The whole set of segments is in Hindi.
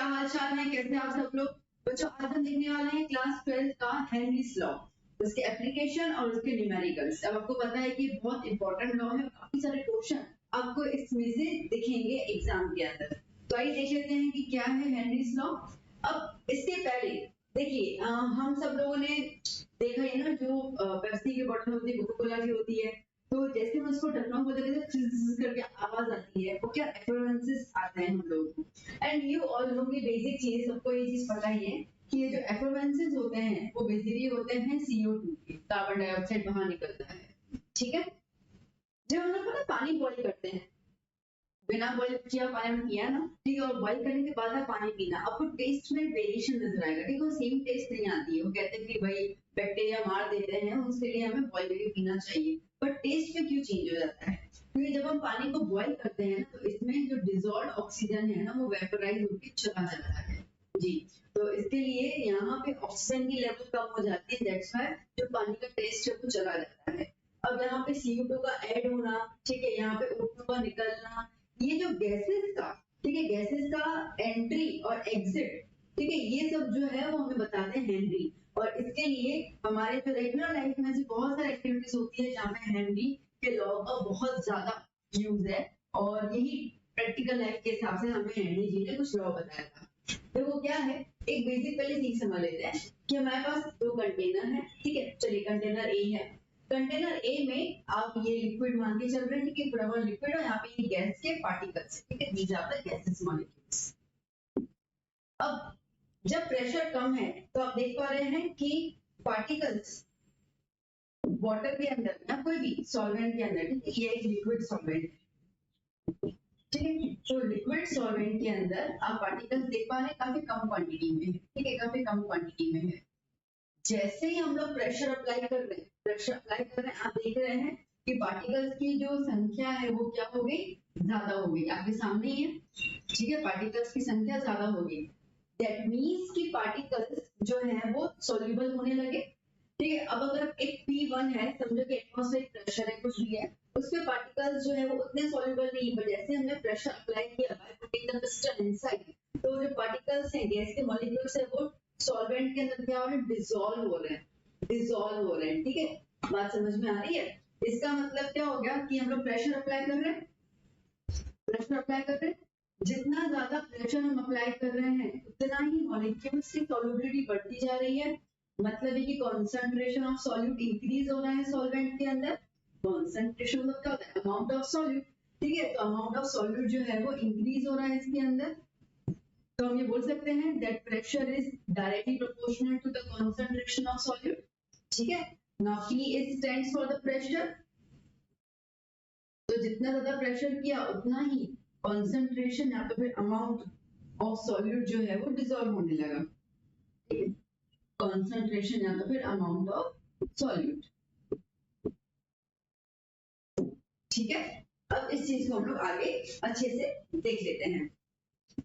हाल चाल है, कैसे आप सब लोग? बच्चों आज हम देखने वाले हैं क्लास 12 का हेनरीज लॉ, उसके एप्लीकेशन और उसके न्यूमेरिकल्स। अब आपको पता है कि बहुत इंपॉर्टेंट लॉ है, काफी सारे क्वेश्चन आपको इसमें से दिखेंगे एग्जाम के अंदर। तो आइए देख लेते हैं कि क्या है हेनरीज लॉ। अब इससे पहले देखिए हम सब लोगों ने देखा है ना, जो पेप्सी की बोतल होती है, कोका कोला की होती है, तो जैसे हम उसको ढक्कन को देते हैं फिज़ करके आवाज आती है, वो क्या एफरेंसेस आते हैं हम लोगों को। एंड यू ऑल नो की बेसिक चीज, सबको ये चीज पता ही है कि ये जो एफरेंसेस होते हैं वो बेसिकली होते हैं CO2 के, कार्बन डाइऑक्साइड बाहर निकलता है। ठीक है, जब हम लोग ना पानी बॉईल करते हैं, बिना बॉईल किया पानी में किया ना, ठीक है, और बॉईल करने के बाद आप पानी पीना, आपको टेस्ट में वेरिएशन नजर आएगा, ठीक है, वो सेम टेस्ट नहीं आती है। वो कहते हैं कि भाई बैक्टीरिया मार देते हैं, उसके लिए हमें बॉईल करके पीना चाहिए, पर टेस्ट में क्यों चेंज हो जाता है? क्योंकि जब हम पानी को बॉईल करते हैं ना, तो इसमें जो डिसॉल्व्ड ऑक्सीजन है ना, वो वेपोराइज होकर चला जाता है जी। तो इसके लिए यहाँ पे ऑक्सीजन की लेवल कम हो जाती है, दैट्स व्हाई जो पानी का टेस्ट है वो चला जाता है। अब यहाँ पे CO2 का ऐड होना, ठीक है, यहाँ पे O2 का निकलना, ये जो गैसेस का, ठीक है, गैसेस का एंट्री और एग्जिट, ठीक है, ये सब जो है वो हमें बताते हैं हेनरी। और इसके लिए हमारे जो रेगुलर लाइफ में से बहुत सारी एक्टिविटीज होती है जहाँ पे हेनरी के लॉ का बहुत ज्यादा यूज है, और यही प्रैक्टिकल लाइफ के हिसाब से हमें हेनरी जी ने कुछ लॉ बताया था। तो वो क्या है, एक बेसिक पहले चीज समझ लेते हैं कि हमारे पास दो कंटेनर है, ठीक है, चलिए कंटेनर ए है, कंटेनर ए में आप ये लिक्विड मान के चल रहे हैं, ठीक है, पूरा लिक्विड, और यहाँ पे ये गैस के पार्टिकल्स, ठीक है, these are the gases molecules. अब जब प्रेशर कम है तो आप देख पा रहे हैं कि पार्टिकल्स वाटर के अंदर या कोई भी सॉल्वेंट के अंदर, ठीक है, ये एक लिक्विड सॉल्वेंट, ठीक है, तो लिक्विड सॉल्वेंट के अंदर आप पार्टिकल्स देख पा रहे हैं काफी कम क्वांटिटी में है, ठीक है, काफी कम क्वांटिटी में है। जैसे ही हम लोग प्रेशर अप्लाई कर रहे हैं, प्रेशर अप्लाई कर रहे हैं, आप देख रहे हैं कि पार्टिकल्स की जो संख्या है वो क्या हो गई, ज्यादा हो गई, आपके सामने ही है, ठीक है, पार्टिकल्स की संख्या ज्यादा हो गई। दैट मींस कि पार्टिकल्स जो है वो सॉल्युबल होने लगे, ठीक है। अब अगर एक P1 है, समझो कि एटमॉस्फेरिक प्रेशर है, कुछ भी है, उसके पार्टिकल्स जो है वो उतने सॉल्युबल नहीं, पर जैसे हमने प्रेशर अप्लाई किया by putting the piston inside, तो जो पार्टिकल्स हैं, गैस के मॉलिक्यूल्स है, वो सॉल्वेंट के अंदर क्या हो रहे हैं, डिसॉल्व हो रहे हैं, डिसॉल्व हो रहे हैं, ठीक है, बात समझ में आ रही है? इसका मतलब क्या हो गया कि हम लोग प्रेशर अप्लाई कर रहे हैं, प्रेशर अप्लाई कर रहे हैं, जितना ज्यादा प्रेशर हम अप्लाई कर रहे हैं उतना ही मॉलिक्यूल्स की सॉल्युबिलिटी बढ़ती जा रही है। मतलब है कि कॉन्सेंट्रेशन ऑफ सॉल्यूट इंक्रीज हो रहा है सॉल्वेंट के अंदर। कॉन्सेंट्रेशन मतलब क्या होता है, अमाउंट ऑफ सॉल्यूट, ठीक है, तो अमाउंट ऑफ सॉल्यूट जो है वो इंक्रीज हो रहा है इसके अंदर। तो हम ये बोल सकते हैं that pressure is directly proportional to the concentration of solute, ठीक है। Now P is stands for the pressure, तो जितना ज्यादा प्रेशर किया उतना ही कॉन्सेंट्रेशन या तो फिर अमाउंट ऑफ सॉल्यूट जो है वो डिसॉल्व होने लगा, ठीक है, कॉन्सेंट्रेशन या तो फिर अमाउंट ऑफ सॉल्यूट, ठीक है। अब इस चीज को हम लोग आगे अच्छे से देख लेते हैं,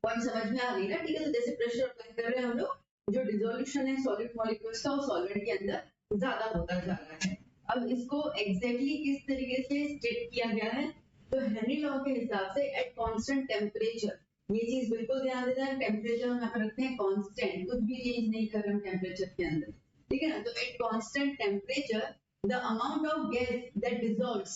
पॉइंट समझ में आ गई ना, ठीक है। तो जैसे प्रेशर अप्लाई कर रहे हैं हम लोग, जो डिसोल्यूशन है सॉलिड मॉलिक्यूल्स का वो सॉल्वेंट के अंदर ज्यादा होता जा रहा है। अब इसको एग्जैक्टली किस तरीके से स्टेट किया गया है, तो हेनरी लॉ के हिसाब से एट कांस्टेंट टेम्परेचर, ये चीज बिल्कुल ध्यान देना है, टेम्परेचर हम यहाँ पर रखते हैं कांस्टेंट, कुछ भी चेंज नहीं कर रहे हैं टेम्परेचर के अंदर, ठीक है ना। तो at constant temperature the amount of gas that dissolves,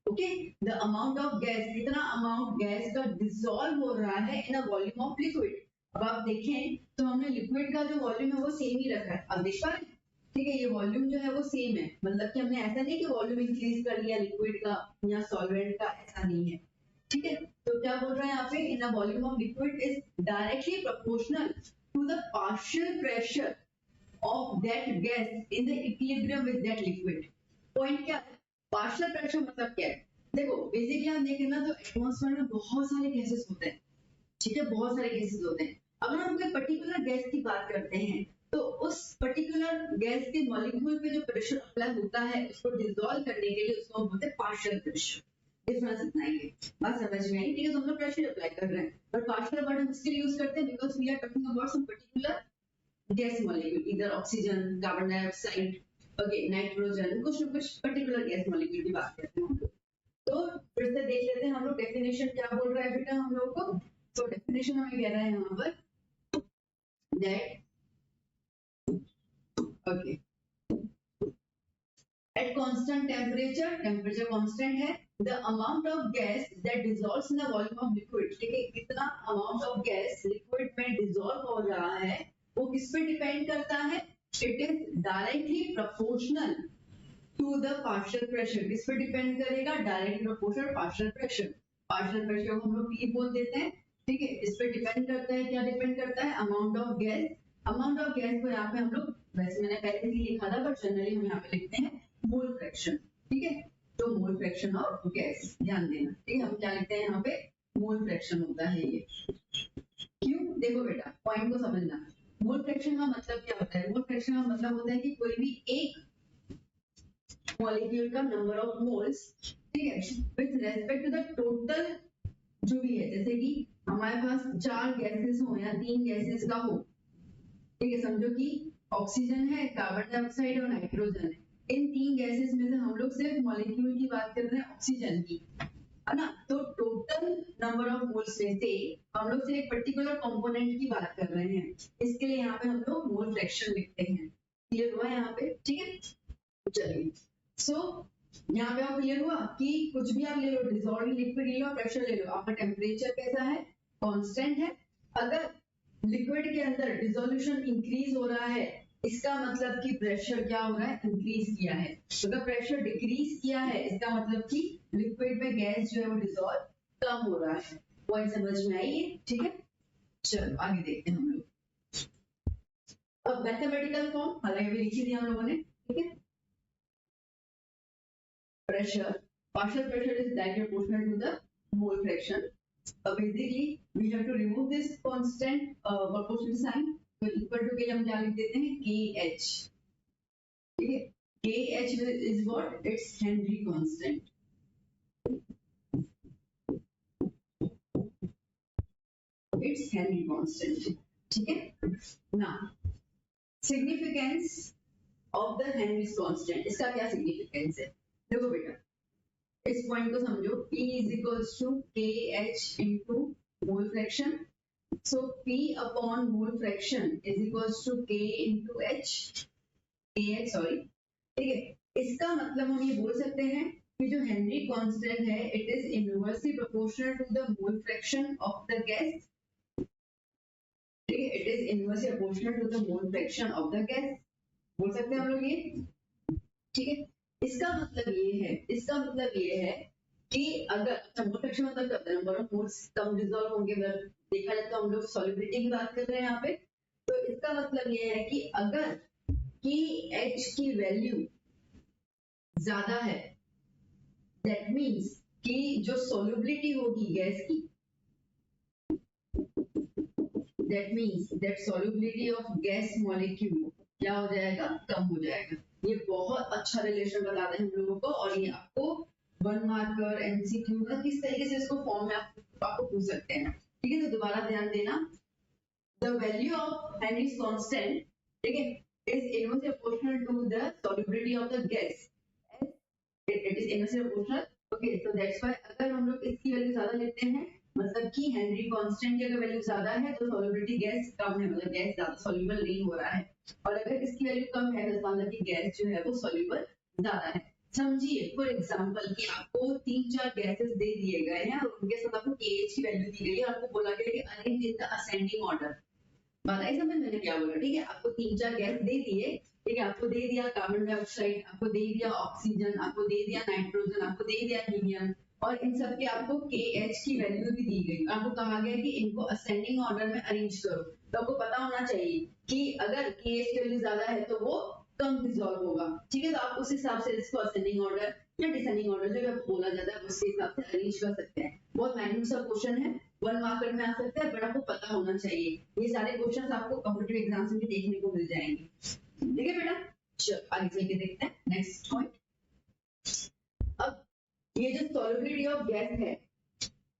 okay, the amount of gas, कितना अमाउंट गैस का डिसॉल्व हो रहा है इन अ वॉल्यूम ऑफ लिक्विड। अब आप देखें तो हमने लिक्विड का जो वॉल्यूम है वो सेम ही रखा है, अब देख पा रहे हैं, ठीक है, ये वॉल्यूम जो है वो सेम है, मतलब कि हमने ऐसा नहीं कि वॉल्यूम इंक्रीज कर लिया लिक्विड का या सॉल्वेंट का, ऐसा नहीं है, ठीक है। तो क्या बोल रहे हैं यहाँ पे, in a volume of liquid is directly proportional to the partial pressure of that gas in the equilibrium with that liquid। Point क्या है, पार्शियल प्रेशर मतलब क्या है, देखो बेसिकली हम देखें ना तो एटमॉस्फेयर में बहुत सारे गैसेस होते हैं, ठीक है, बहुत सारे गैसेस होते हैं। अगर हम कोई पर्टिकुलर गैस की बात करते हैं तो उस पर्टिकुलर गैस के मॉलिक्यूल पे जो प्रेशर अप्लाई होता है उसको डिसॉल्व करने के लिए उसको हम बोलते हैं पार्शियल प्रेशर। डिफरेंस इतना ही है, बात समझ में आई, ठीक है। तो हम लोग प्रेशर अप्लाई कर रहे हैं, पर पार्शियल वर्ड हम इसके लिए यूज करते हैं because we are talking about some particular gas molecule, इधर oxygen, carbon dioxide, okay, nitrogen, कुछ न कुछ पर्टिकुलर गैस मॉलिक्यूल की बात करते हैं हम लोग। तो फिर से देख लेते हैं हम लोग डेफिनेशन क्या बोल रहा है बेटा हम लोग को। तो डेफिनेशन हमें कह रहा है यहाँ पर that okay at constant temperature constant है, the amount of gas that dissolves in the volume of liquid, ठीक है, कितना amount of gas liquid में dissolve हो रहा है वो किस पे डिपेंड करता है, it is directly proportional to the partial pressure, किस पे डिपेंड करेगा, डायरेक्ट प्रोपोर्शनल partial pressure को हम लोग P बोल देते हैं, ठीक है, इस पे डिपेंड करता है, क्या डिपेंड करता है, अमाउंट ऑफ गैस को यहाँ पे हम लोग, वैसे मैंने पहले ही लिखा था बट जनरली हम यहाँ पे लिखते हैं मोल फ्रैक्शन, ठीक है, तो मोल फ्रैक्शन ऑफ गैस, ध्यान देना, ठीक है, हम क्या लिखते हैं यहाँ पे मोल फ्रैक्शन होता है ये, क्यों, देखो बेटा पॉइंट को समझना, मोल फ्रैक्शन का मतलब क्या होता है, मोल फ्रैक्शन का मतलब होता है कि कोई भी एक मॉलिक्यूल का नंबर ऑफ मोल्स, ठीक है, with respect to the total जो भी है, जैसे कि हमारे पास 4 गैसेस हो या 3 गैसेस का हो, ठीक है, समझो कि ऑक्सीजन है, कार्बन डाइऑक्साइड और नाइट्रोजन है, इन 3 गैसेस में से हम लोग सिर्फ मॉलिक्यूल की बात कर रहे हैं ऑक्सीजन की, है ना, तो टोटल नंबर ऑफ मोल्स में से हम लोग सिर्फ एक पर्टिकुलर कंपोनेंट की बात कर रहे हैं, इसके लिए यहाँ पे हम लोग मोल फ्रैक्शन लिखते हैं, क्लियर हुआ यहाँ पे, ठीक है, चलिए, सो यहाँ पे आप क्लियर हुआ कि कुछ भी आप ले लो, डिसॉल्विंग लिक्विड ले लो, प्रेशर ले लो, आपका टेम्परेचर कैसा है, कांस्टेंट है, अगर लिक्विड के अंदर डिसोल्यूशन इंक्रीज हो रहा है, इसका मतलब कि प्रेशर क्या हो रहा है, इंक्रीज किया है, तो अगर प्रेशर डिक्रीज किया है, इसका मतलब कि लिक्विड में गैस जो है वो डिसॉल्व कम हो रहा है, पॉइंट समझ में आई है, ठीक है, चलो आगे देखते हैं हम लोग, अब मैथमेटिकल फॉर्म हालांकि अभी लिखी थी हम लोगों ने, ठीक है, pressure, partial pressure is directly proportional to the mole fraction. Basically, we have to remove this constant proportional sign. So equal to के हम क्या लिख देते हैं KH. ठीक है, KH is what? It's Henry constant. It's Henry constant. ठीक है. Now, significance of the Henry's constant. इसका क्या significance है? देखो बेटा, इस पॉइंट को समझो, P is equals to KH into mole fraction. So P upon mole fraction is equals to K into H. KH sorry, ठीक है, इसका मतलब हम ये बोल सकते हैं कि जो हेनरी कांस्टेंट है, it is inversely proportional to the mole fraction of the gas. ठीक है, it is inversely proportional to the mole fraction of the gas. बोल सकते हैं हम लोग ये, ठीक है, इसका मतलब ये है कि अगर मोल फ्रैक्शन मतलब number of moles come dissolve होंगे, अगर देखा जाए तो हम लोग सॉल्युबिलिटी की बात कर रहे हैं यहाँ पे, तो इसका मतलब ये है कि अगर कि H की वैल्यू ज्यादा है, दैट मींस कि जो सॉल्युबिलिटी होगी गैस की, that means that solubility of gas molecule क्या हो जाएगा, कम हो जाएगा। ये बहुत अच्छा रिलेशन बताते हैं हम लोगों को, और ये आपको 1 मार्कर एमसीक्यू में किस तरीके से इसको फॉर्म में आपको पूछ सकते हैं, ठीक है, तो दोबारा ध्यान देना, the value of Henry's constant, ठीक है, is inversely proportional to the solubility of the gas, it is inversely proportional, okay, so that's why अगर हम लोग इसकी वैल्यू ज्यादा लेते हैं, मतलब कि हेनरी कांस्टेंट की अगर वैल्यू ज्यादा है तो सॉल्युबिलिटी गैस कम है, मतलब गैस ज्यादा सॉल्युबल नहीं हो रहा है, और अगर इसकी वैल्यू कम है तो मतलब कि गैस जो है वो सॉल्युबल ज्यादा है। समझिए फॉर एग्जांपल कि आपको 3-4 गैसेस दे दिए गए हैं और उनके साथ आपको KH की वैल्यू दी गई है, आपको बोला गया है कि arrange in the ascending order, बात आई समझ, मैंने क्या बोला, ठीक है, आपको 3-4 गैस दे दिए, ठीक है, आपको दे दिया कार्बन डाइऑक्साइड, आपको दे दिया ऑक्सीजन, आपको दे दिया नाइट्रोजन, आपको दे दिया हीलियम, और इन सब के आपको KH की वैल्यू भी दी गई, आपको कहा गया कि इनको असेंडिंग ऑर्डर में अरेंज करो, तो आपको पता होना चाहिए कि अगर KH की वैल्यू ज्यादा है तो वो कम डिसॉल्व होगा, ठीक है, तो आप उस हिसाब से इसको असेंडिंग ऑर्डर या डिसेंडिंग ऑर्डर जो आपको बोला जाता है उसके हिसाब से अरेंज कर सकते हैं। बहुत मैन्युअल सा क्वेश्चन है, 1 मार्कर में आ सकता है, बट आपको पता होना चाहिए, ये सारे क्वेश्चंस आपको कॉम्पिटिटिव एग्जाम्स में भी देखने को मिल जाएंगे, ठीक है बेटा, चलो आगे चल के देखते हैं नेक्स्ट पॉइंट। अब ये जो सॉल्युबिलिटी ऑफ गैस है,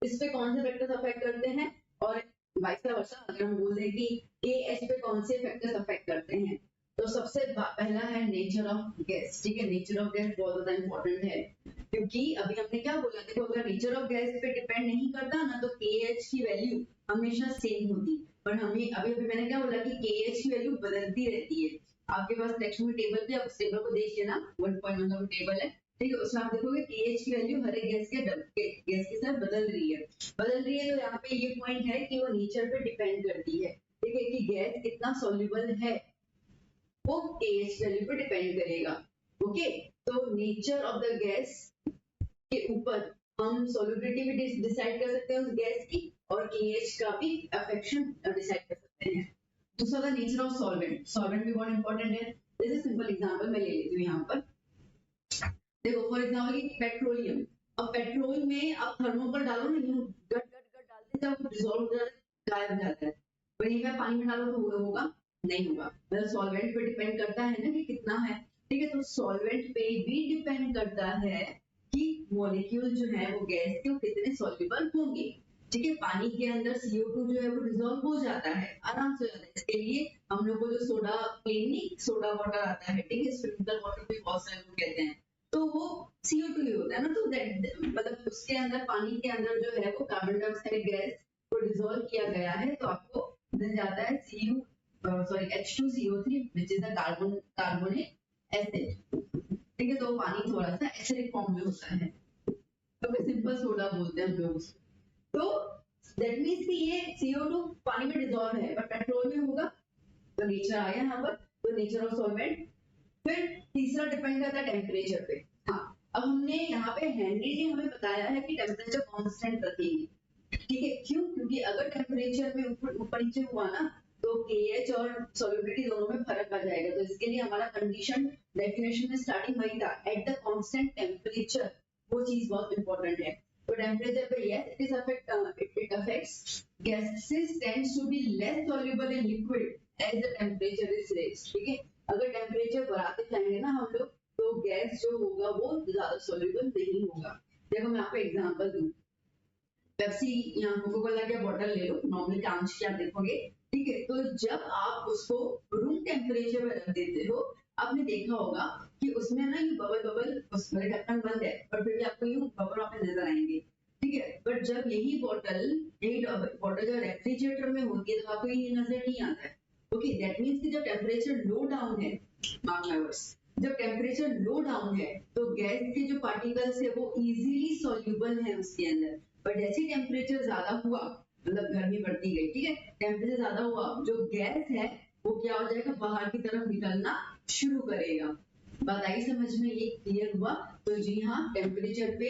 इस पे कौन से फैक्टर्स अफेक्ट करते हैं, और वाइस वर्सा अगर हम बोल दें कि KH पे कौन से फैक्टर्स अफेक्ट करते हैं, तो सबसे पहला है नेचर ऑफ गैस, ठीक है, नेचर ऑफ गैस बहुत ज्यादा इंपॉर्टेंट है, क्योंकि अभी हमने क्या बोला, देखो अगर नेचर ऑफ गैस पे डिपेंड नहीं करता ना तो KH की वैल्यू हमेशा सेम होती, पर हमें अभी अभी मैंने क्या बोला कि KH की वैल्यू बदलती रहती है। आपके पास टेक्स्ट में टेबल पे, आप उस टेबल को देखिए ना, 1.1 का टेबल है, ठीक है, उसमें आप देखोगे KH की वैल्यू हर एक गैस के साथ बदल रही है। बदल रही है तो यहाँ पे ये पॉइंट है कि वो नेचर पे डिपेंड करती है, ठीक है, कि गैस कितना सॉल्युबल है वो KH वैल्यू पे डिपेंड करेगा। ओके, तो नेचर ऑफ द गैस के ऊपर हम सॉल्युबिलिटी भी डिसाइड कर सकते हैं उस गैस की, और KH का भी अफेक्शन डिसाइड कर सकते हैं। दूसरा था नेचर ऑफ सॉल्वेंट। सॉल्वेंट भी बहुत इंपॉर्टेंट है। जैसे सिंपल एग्जांपल मैं ले लेती हूँ यहाँ पर, देखो फॉर एग्जांपल कि पेट्रोलियम, अब पेट्रोल में आप थर्मोकोल डालो ना, यूं गट गट गट डालते जब डिसॉल्व हो जाता है, गायब हो जाता है। वहीं में पानी में डालो तो होगा नहीं होगा, मतलब सॉल्वेंट पे डिपेंड करता है ना कि कितना है, ठीक है। तो सॉल्वेंट पे भी डिपेंड करता है कि मॉलिक्यूल जो है वो गैस के वो कितने सॉल्युबल होंगे, ठीक है। पानी के अंदर CO2 जो है वो डिसॉल्व हो जाता है, आराम से हो जाता है। इसके लिए हम लोग को जो सोडा प्लेन सोडा वाटर आता है, ठीक है, स्प्रिंकलर वाटर भी बहुत सारे लोग कहते हैं, तो वो CO2 ही होता है ना, तो मतलब उसके अंदर पानी के अंदर जो है वो कार्बन डाइऑक्साइड गैस को डिसॉल्व किया गया है, तो आपको मिल जाता है H2CO3 which is a carbonate acid, ठीक है। तो पानी थोड़ा सा एसिडिक फॉर्म में होता है, तो सिंपल सोडा बोलते हैं हम लोग उसको। तो दैट मींस कि ये CO2 पानी में डिसॉल्व है, बट पेट्रोल में होगा, तो नेचर आ गया यहाँ पर, तो नेचर ऑफ सॉल्वेंट। फिर तीसरा डिपेंड करता है टेम्परेचर पे। हाँ, अब हमने यहाँ पे हेनरी ने हमें बताया है कि टेम्परेचर कांस्टेंट रखेगी, ठीक है। क्यों? क्योंकि अगर टेम्परेचर में ऊपर नीचे हुआ ना तो KH और सॉल्युबिलिटी दोनों में फर्क आ जाएगा। तो इसके लिए हमारा कंडीशन डेफिनेशन में स्टार्टिंग वही था, एट द कांस्टेंट टेम्परेचर, वो चीज बहुत इंपॉर्टेंट है। तो टेम्परेचर पे yes it affects gases tends to be less soluble in liquid as the temperature is raised, ठीक है। अगर टेम्परेचर बढ़ाते जाएंगे ना हम लोग, तो गैस जो होगा वो ज्यादा सॉल्युबल नहीं होगा। देखो मैं आपको एग्जांपल दूं, पेप्सी या कोका कोला का बॉटल ले लो, नॉर्मली कांच की आप देखोगे, ठीक है। तो जब आप उसको रूम टेम्परेचर में रख देते हो, आपने देखा होगा कि उसमें ना ये बबल बबल, उसमें ढक्कन बंद है पर फिर भी आपको यूं बबल वहां पे नजर आएंगे, ठीक है। बट जब यही बॉटल जब रेफ्रिजरेटर में होती है तो आपको ये नजर नहीं आता है। ओके, दैट मींस कि जब टेम्परेचर लो डाउन है, मार्क माय वर्ड्स, जब टेम्परेचर लो डाउन है तो गैस के जो पार्टिकल्स है वो इजीली सॉल्युबल है उसके अंदर। बट जैसे टेम्परेचर ज्यादा हुआ, मतलब गर्मी बढ़ती गई, ठीक है, टेम्परेचर ज्यादा हुआ, जो गैस है वो क्या हो जाएगा, बाहर की तरफ निकलना शुरू करेगा। बात आई समझ में? ये क्लियर हुआ? तो जी हाँ, टेम्परेचर पे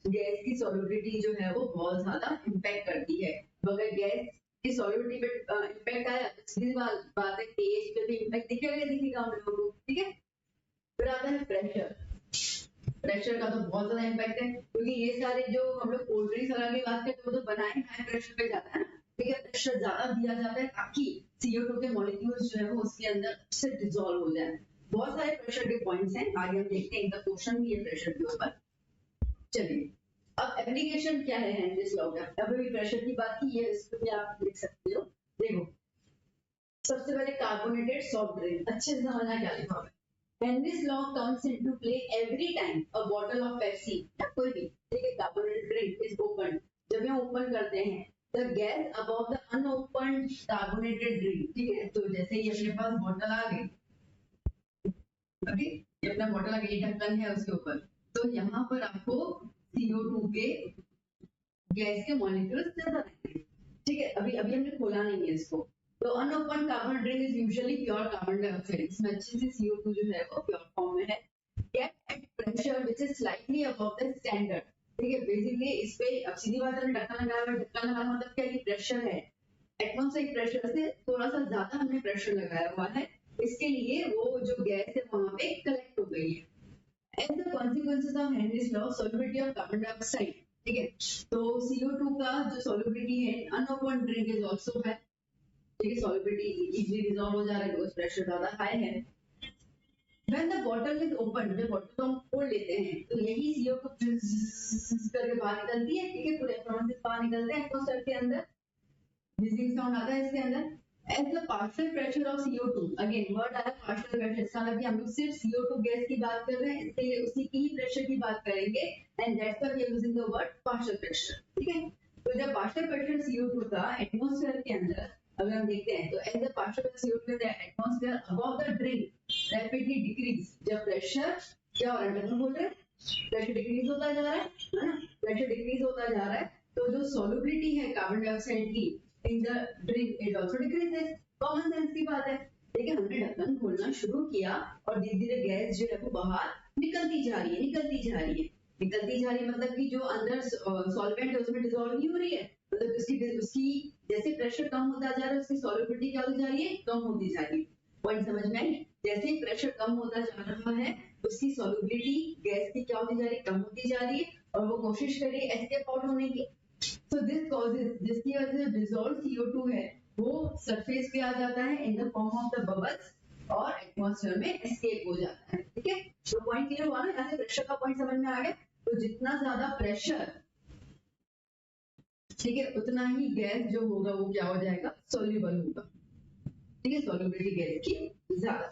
गैस की सॉल्युबिलिटी जो है वो बहुत ज्यादा इम्पैक्ट करती है। तो अगर गैस की सॉल्युबिलिटी पे इम्पैक्ट आया तो सीधी बात है pH पे भी इम्पैक्ट दिखेगा हम लोगों को, ठीक है। फिर आता है प्रेशर। प्रेशर का तो बहुत ज्यादा इम्पैक्ट है, क्योंकि ये सारे जो हम लोग कोल्ड ड्रिंक्स वगैरह की बात करते हैं वो तो बनाए हाई प्रेशर पे जाता है ना, ठीक है। प्रेशर ज्यादा दिया जाता है ताकि CO2 के मॉलिक्यूल्स जो है वो उसके अंदर से डिसॉल्व हो जाए। बहुत सारे प्रेशर के पॉइंट्स हैं, आगे हम देखते हैं, इनका क्वेश्चन भी है प्रेशर के ऊपर। चलिए, अब एप्लीकेशन क्या है हेनरीज लॉ का? अभी भी प्रेशर की बात की है, इसको भी आप लिख सकते हो। देखो, सबसे पहले कार्बोनेटेड सॉफ्ट ड्रिंक, अच्छे से समझना क्या लिखा हुआ है। Henry's law comes into play every time a bottle of Pepsi या कोई भी, ठीक है, carbonated drink is opened, जब हम ओपन करते हैं, the gas above the unopened carbonated drink, ठीक है। तो जैसे ही अपने पास बॉटल आ गई, ओके, ये अपना बॉटल आ गई, ढक्कन है उसके ऊपर, तो यहाँ पर आपको CO2 के गैस के मॉलिक्यूल्स नजर आएंगे, ठीक है। अभी अभी हमने खोला नहीं है इसको। तो अनओपन carbon drink is usually pure carbon dioxide, इसमें अच्छे से CO2 जो है वो प्योर फॉर्म में है, kept at pressure which is slightly above the standard, ठीक है। बेसिकली इस पे अब सीधी बात है, ढक्कन लगाया हुआ है, ढक्कन लगाना मतलब क्या, कि प्रेशर है, एटमॉस्फेरिक प्रेशर से थोड़ा सा ज्यादा हमने प्रेशर लगाया हुआ है, इसके लिए वो जो गैस है वहां पे कलेक्ट हो गई है। As the consequences of Henry's law, solubility of carbon dioxide, ठीक है। तो CO2 का जो solubility है unopened drink is also है, ठीक है, solubility easily dissolve हो जा रहा है because pressure ज्यादा high है। When the bottle is opened, जब bottle को हम खोल लेते हैं तो यही CO2 करके बाहर निकलती है, ठीक है, पूरे इलेक्ट्रॉन से बाहर निकलते हैं एटमॉस्फेयर के अंदर, whizzing साउंड आता है इसके अंदर। As the partial pressure of CO2, again word आया partial pressure, इसका मतलब कि हम लोग सिर्फ CO2 गैस की बात कर रहे हैं, इसलिए उसी की ही प्रेशर की बात करेंगे, and that's why we are using the word partial pressure, ठीक है। तो जब पार्शियल प्रेशर CO2 का एटमॉस्फेयर के अंदर अगर हम देखते हैं तो as the partial CO2 in the atmosphere above the drink rapidly decrease, जब प्रेशर क्या हो रहा है बोल रहे हैं, प्रेशर डिक्रीज होता जा रहा है ना, प्रेशर डिक्रीज होता जा रहा है, तो जो सॉल्युबिलिटी है कार्बन डाइऑक्साइड की in the drink it also decreases. Common sense की बात है। लेकिन हमने ढक्कन खोलना शुरू किया और धीरे धीरे गैस जो है वो बाहर निकलती जा रही है, निकलती जा रही है, निकलती जा रही है, मतलब कि जो अंदर सॉल्वेंट है उसमें डिसॉल्व नहीं हो रही है, मतलब उसकी जैसे प्रेशर कम होता जा रहा है उसकी सॉल्युबिलिटी क्या होती जा रही है, कम होती जा रही है। पॉइंट समझ में आई? जैसे प्रेशर कम होता जा रहा है उसकी सॉल्युबिलिटी गैस की क्या होती जा रही है, कम होती जा रही है, और वो कोशिश कर रही है एस्केप आउट होने की। सो दिस कॉजेस, जिसकी वजह से डिसॉल्व CO2 है वो सरफेस पे आ जाता है in the form of the bubbles और एटमॉस्फेयर में एस्केप हो जाता है। ठीक है, तो पॉइंट क्लियर हुआ ना, यहाँ से प्रेशर का पॉइंट समझ में आ गया। तो जितना ज्यादा प्रेशर, ठीक है, उतना ही गैस जो होगा वो क्या हो जाएगा, सोल्यूबल होगा। ठीक है, सोल्यूबिलिटी गैस की ज्यादा।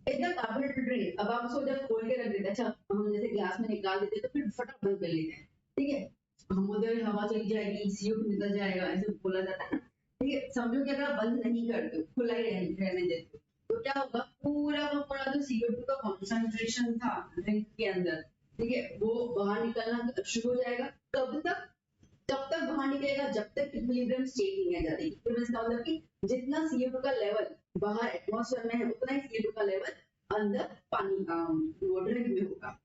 एकदम कार्बोनेटेड ड्रिंक, अब आप उसको जब खोल के रख देते हैं, अच्छा हम जैसे ग्लास में निकाल देते हैं तो फिर फटाफट बंद कर लेते हैं, ठीक है, हम उधर हवा चली जाएगी, CO2 निकल जाएगा, ऐसे बोला जाता है ना। ठीक है, समझो कि अगर आप बंद नहीं करते, खुला ही रहने देते तो क्या होगा, पूरा का पूरा जो CO2 का कॉन्सेंट्रेशन था ड्रिंक के अंदर, ठीक है, वो बाहर निकलना शुरू हो जाएगा। कब तक, तब तक बाहर निकलेगा जब तक इक्विलिब्रियम स्टेट नहीं आ जाती। तो इसका मतलब कि जितना CO2 का लेवल बाहर एटमॉस्फेयर में है उतना ही CO2 का लेवल अंदर पानी ड्रिंक में होगा।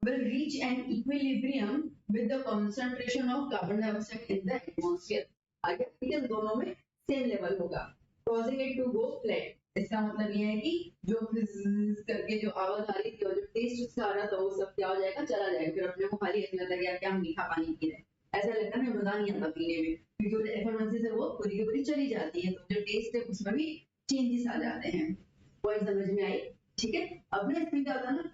will reach an equilibrium with the concentration of carbon dioxide in the atmosphere। आगे ठीक है, दोनों में सेम लेवल होगा, causing it to go flat। इसका मतलब ये है कि जो करके जो आवाज आ रही थी और जो टेस्ट उसका आ रहा था वो सब क्या हो जाएगा, चला जाएगा। फिर अपने को खाली ऐसा लगता है यार क्या हम मीठा पानी पी रहे हैं, ऐसा लगता है, मजा नहीं आता पीने में, क्योंकि एफर्मेंसी से वो पूरी की पूरी चली जाती है, तो जो टेस्ट है उसमें भी चेंजेस आ जाते हैं। पॉइंट समझ में आई? ठीक है, अब ना इसमें क्या होता है ना,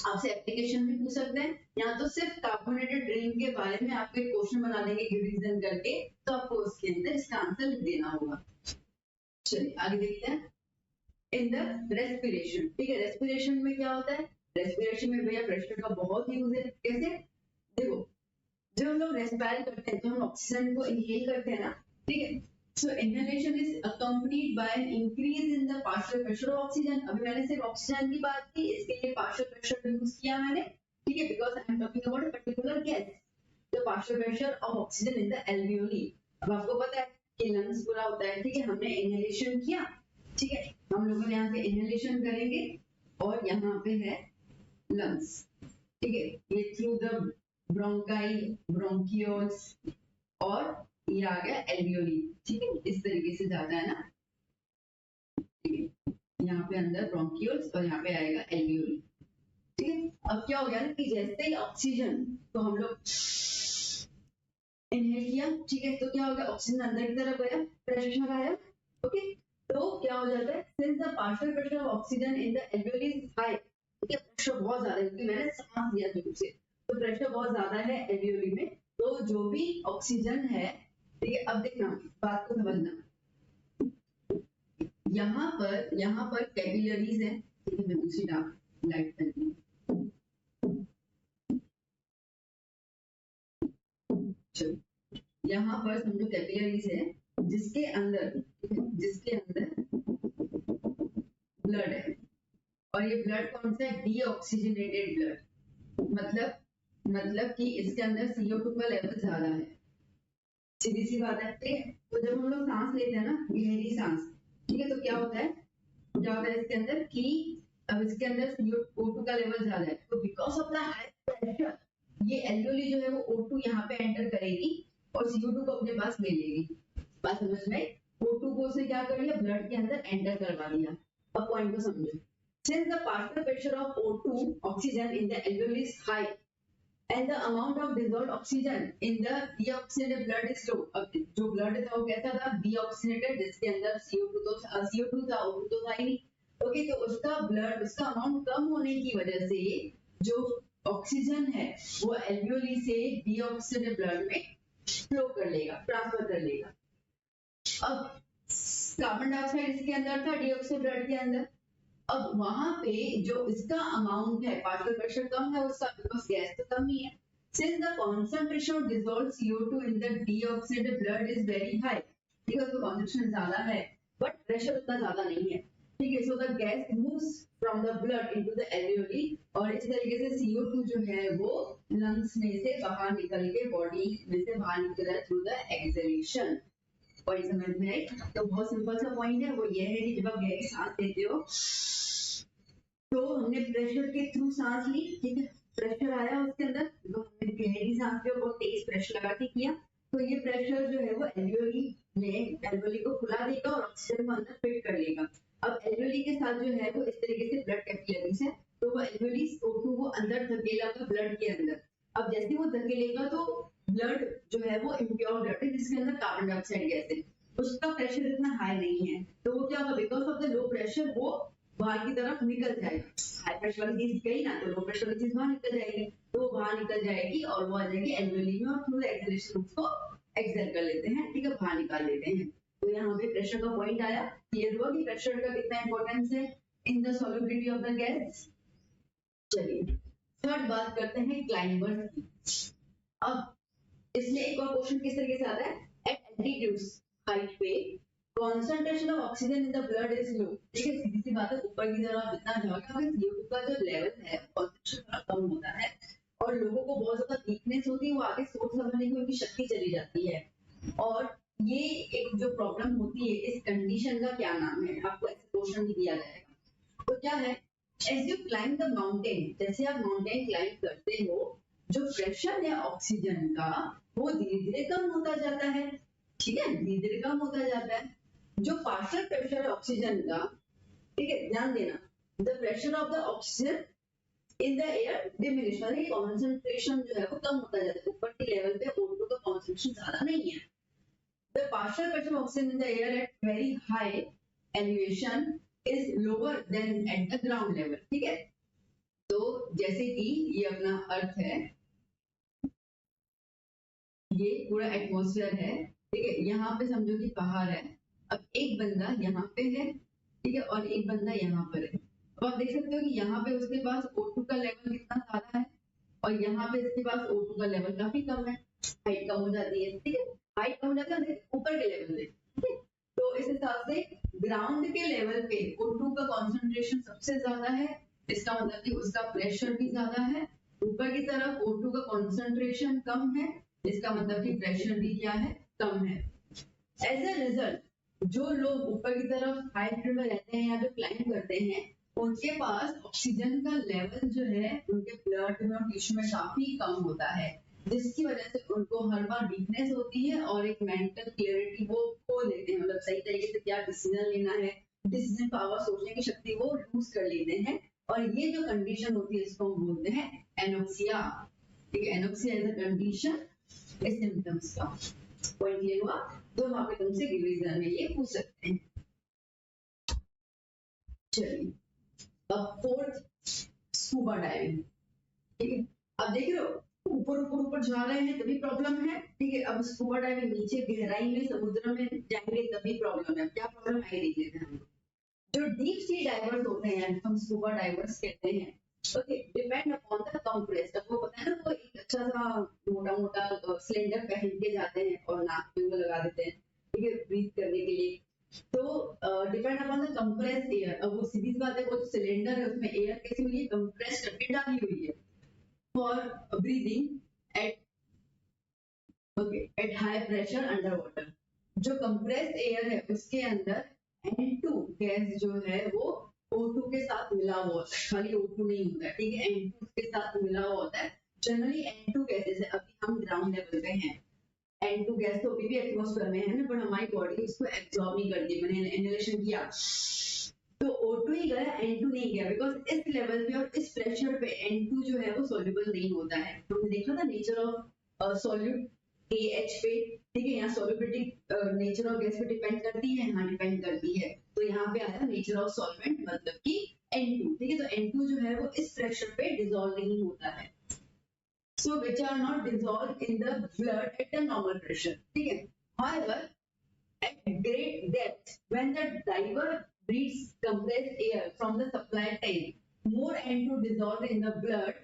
आपसे एप्लीकेशन भी पूछ सकते हैं, या तो सिर्फ कार्बोनेटेड ड्रिंक के बारे में आपको एक क्वेश्चन बना देंगे रीजन करके, तो आपको उसके अंदर इसका आंसर लिख देना होगा। चलिए आगे देखते हैं। इन द रेस्पिरेशन, ठीक है, रेस्पिरेशन में क्या होता है, रेस्पिरेशन में भैया प्रेशर का बहुत यूज है। कैसे, देखो जब हम लोग रेस्पायर करते हैं तो हम ऑक्सीजन को इनहेल करते हैं ना, ठीक है, so inhalation is accompanied by an increase in the partial pressure of oxygen। अभी मैंने सिर्फ ऑक्सीजन की बात की, इसके लिए partial pressure यूज किया मैंने, ठीक है, because I am talking about a particular gas, the partial pressure of oxygen in the alveoli। अब आपको पता है कि लंग्स पूरा होता है, ठीक है, हमने इनहेलेशन किया, ठीक है, हम लोगों ने यहाँ से इनहेलेशन करेंगे और यहाँ पे है लंग्स, ठीक है, ये थ्रू द ब्रोंकाई, ब्रोंकियोल्स और ये आ गया एल्वियोली, ठीक है, इस तरीके से जाता है ना, यहाँ पे अंदर ब्रोंकियोल्स और यहाँ पे आएगा एल्वियोली। ठीक है, अब क्या हो गया ना कि जैसे ही ऑक्सीजन तो हम लोग इनहेल किया, ठीक है, तो क्या हो गया, ऑक्सीजन अंदर की तरफ गया, प्रेशर आया, ओके, तो क्या हो जाता है, since the partial pressure of oxygen in the alveoli is high, ठीक है, प्रेशर बहुत ज्यादा है क्योंकि मैंने सांस लिया जोर से, तो प्रेशर बहुत ज्यादा है एल्वियोली में, तो जो भी ऑक्सीजन है, ठीक है, अब देखना बात को समझना, यहाँ पर कैपिलरीज है, ठीक है, मैं दूसरी लाइट करती हूँ, यहाँ पर समझो कैपिलरीज है जिसके अंदर ब्लड है, और ये ब्लड कौन सा है, डीऑक्सीजनेटेड ब्लड, मतलब कि इसके अंदर CO2 का लेवल ज्यादा है, सीधी सी बात है, ठीक है। तो जब हम लोग सांस लेते हैं ना, गहरी सांस, ठीक है, तो क्या होता है इसके अंदर कि अब इसके अंदर CO2 का लेवल ज्यादा है, तो because of the high pressure ये एल्वियोली जो है वो O2 यहाँ पे एंटर करेगी और CO2 को अपने पास ले लेगी। बात समझ में? O2 को उसने क्या कर लिया, ब्लड के अंदर एंटर करवा दिया। अब पॉइंट को समझो, since the partial pressure of O2 oxygen in the alveoli is high and the amount of dissolved oxygen in the deoxygenated blood is low। अब जो ब्लड था वो कैसा था, deoxygenated, जिसके अंदर CO2 था, O2 तो था ही नहीं, ओके, तो उसका अमाउंट कम होने की वजह से जो ऑक्सीजन है वो एल्वियोली से डीऑक्सीजनेटेड ब्लड में फ्लो कर लेगा, ट्रांसफर कर लेगा। अब कार्बन डाइऑक्साइड इसके अंदर था, डीऑक्सीजन ब्लड के अंदर, अब वहां पे जो इसका अमाउंट है, पार्शियल प्रेशर कम है उसका, बिकॉज गैस तो कम ही है, Since the concentration of dissolved CO2 in the deoxygenated blood is very high, ठीक है, उसका concentration ज़्यादा है, but pressure उतना ज़्यादा नहीं है, ठीक है, so the gas moves from the blood into the alveoli और इस तरीके से CO2 जो है वो lungs में से बाहर निकल के body में से बाहर निकल रहा है through the exhalation। पॉइंट समझ में आई? तो बहुत सिंपल सा पॉइंट है, वो ये है कि जब आप गहरी सांस लेते हो तो हमने प्रेशर के थ्रू सांस ली, ठीक है, प्रेशर आया उसके अंदर, तो हमने गहरी सांस पे बहुत तेज प्रेशर लगा के किया, तो ये प्रेशर जो है वो एल्वेओली को खुला देगा और ऑक्सीजन को अंदर फिट कर लेगा। अब एल्वेओली के साथ जो है वो इस तरीके से ब्लड कैपिलरीज है, तो वो एल्वेओली O2 को अंदर धकेला ब्लड के अंदर। अब जैसे वो धकेलेगा तो ब्लड जो है वो इम्प्योर ब्लड है जिसके अंदर कार्बन डाइऑक्साइड गैस है, उसका प्रेशर इतना हाई नहीं है, तो वो क्या होगा, because of the low pressure वो बाहर की तरफ निकल जाएगा। हाई प्रेशर वाली चीज गई ना तो लो प्रेशर वाली चीज बाहर निकल जाएगी, तो वो बाहर निकल जाएगी और वो आ जाएगी एल्वेओली में और थ्रू एक्सहेलेशन उसको एक्सहेल कर लेते हैं, ठीक है, बाहर निकाल लेते हैं। तो यहाँ पे प्रेशर का पॉइंट आया, क्लियर हुआ कि प्रेशर का कितना इंपॉर्टेंस है in the solubility of the gas. चलिए थर्ड बात करते हैं क्लाइंबर्स की। अब इसमें एक और क्वेश्चन किस तरीके से आता है, एट एल्टीट्यूड्स हाइट पे concentration of oxygen in the blood is low, ठीक है, सीधी सी बात है, ऊपर की तरफ जितना जाओगे हमें CO2 का जो लेवल है concentration थोड़ा कम होता है और लोगों को बहुत ज्यादा वीकनेस होती है, वो आगे सोच समझने की उनकी शक्ति चली जाती है, और ये एक जो प्रॉब्लम होती है इस कंडीशन का क्या नाम है, आपको ऐसे क्वेश्चन भी दिया जाएगा। तो क्या है, as you climb the mountain, जैसे आप माउंटेन क्लाइंब करते हो, जो प्रेशर है ऑक्सीजन का वो धीरे धीरे कम होता जाता है, ठीक है, धीरे धीरे कम होता जाता है। जो पार्शियल प्रेशर है ऑक्सीजन का, ठीक है, ध्यान देना, the pressure of the oxygen in the air diminish, मतलब कॉन्सेंट्रेशन जो है वो कम होता जाता है, ऊपर के लेवल पे O2 का कॉन्सेंट्रेशन ज्यादा नहीं है। The partial pressure of oxygen in the air at very high elevation is lower than at the ground level, ठीक है। तो जैसे कि ये अपना अर्थ है, ये पूरा एटमॉस्फेयर है, ठीक है, यहाँ पे समझो कि पहाड़ है, अब एक बंदा यहाँ पे है, ठीक है, और एक बंदा यहाँ पर है, तो आप देख सकते हो कि यहाँ पे उसके पास O2 का लेवल कितना ज्यादा है और यहाँ पे इसके पास O2 का लेवल काफी कम है, हाइट कम हो जाती है, ठीक है, हाइट कम हो जाता है ऊपर के लेवल पे, ठीक है, तो इस हिसाब से ग्राउंड के लेवल पे O2 का कॉन्सेंट्रेशन सबसे ज्यादा है, इसका मतलब कि उसका प्रेशर भी ज्यादा है, ऊपर की तरफ O2 का कॉन्सेंट्रेशन कम है, इसका मतलब कि प्रेशर भी क्या है, कम है। एज ए रिजल्ट जो लोग ऊपर की तरफ हाई एल्टीट्यूड में रहते हैं या जो क्लाइंब करते हैं, उनके पास ऑक्सीजन का लेवल जो है उनके ब्लड में और टिश्यू में काफी कम होता है, जिसकी वजह से उनको हर बार वीकनेस होती है और एक मेंटल क्लियरिटी वो खो लेते हैं, मतलब सही तरीके से क्या डिसीजन लेना है, डिसीजन पावर, सोचने की शक्ति वो लूज कर लेते हैं, और ये जो कंडीशन होती है इसको हम बोलते हैं एनोक्सिया, ठीक है, एनोक्सिया इज अ कंडीशन इस सिम्टम्स का। पॉइंट क्लियर हुआ, तो हम आपके तुमसे रिवीजन में ये पूछ सकते हैं। चलिए अब फोर्थ स्कूबा डाइविंग, ठीक है, अब देख रहे हो ऊपर ऊपर ऊपर जा रहे हैं तभी प्रॉब्लम है, ठीक है, अब स्कूबा डाइविंग नीचे गहराई में समुद्र में जाएंगे तभी प्रॉब्लम है, क्या प्रॉब्लम है देख लेते हैं हम। जो डीप सी डाइवर्स होते हैं हम स्कूबा डाइवर्स कहते हैं, okay, depend upon the compressed, आपको पता है ना वो एक अच्छा सा मोटा मोटा सिलेंडर पहन के जाते हैं और नाक पे वो लगा देते हैं, ठीक है, ब्रीथ करने के लिए, तो depend upon the compressed air, अब वो सीधी सी बात है वो सिलेंडर है उसमें एयर कैसी हुई है, कंप्रेस करके डाली हुई है for breathing eight, okay, at high pressure under water. जो कंप्रेस्ड एयर है उसके अंदर N2 गैस जो है वो O2 के साथ मिला हुआ होता है, खाली O2 नहीं होता है, ठीक है, N2 के साथ मिला हुआ होता है। जनरली N2 गैसेस है, अभी हम ग्राउंड लेवल पे हैं, N2 गैस तो अभी भी एटमॉस्फेयर में है ना, पर हमारी बॉडी उसको एब्जॉर्ब नहीं करती, मैंने इनहेलेशन किया तो O2 ही गया, N2 नहीं गया, बिकॉज इस लेवल पे और इस प्रेशर पे N2 जो है वो सोल्यूबल नहीं होता है। हमने देखा था नेचर ऑफ सॉल्यूट AH पे, ठीक है, यहाँ सॉल्युबिलिटी नेचर ऑफ गैस पे डिपेंड करती है, हाँ डिपेंड करती है, तो यहाँ पे आया नेचर ऑफ सॉल्वेंट मतलब कि N2, ठीक है, तो N2 जो है वो इस प्रेशर पे डिसॉल्व नहीं होता है, so which are not dissolved in the blood at a normal pressure, ठीक है। However, at great depth, when the diver breathes compressed air from the supply tank, more N2 dissolved in the blood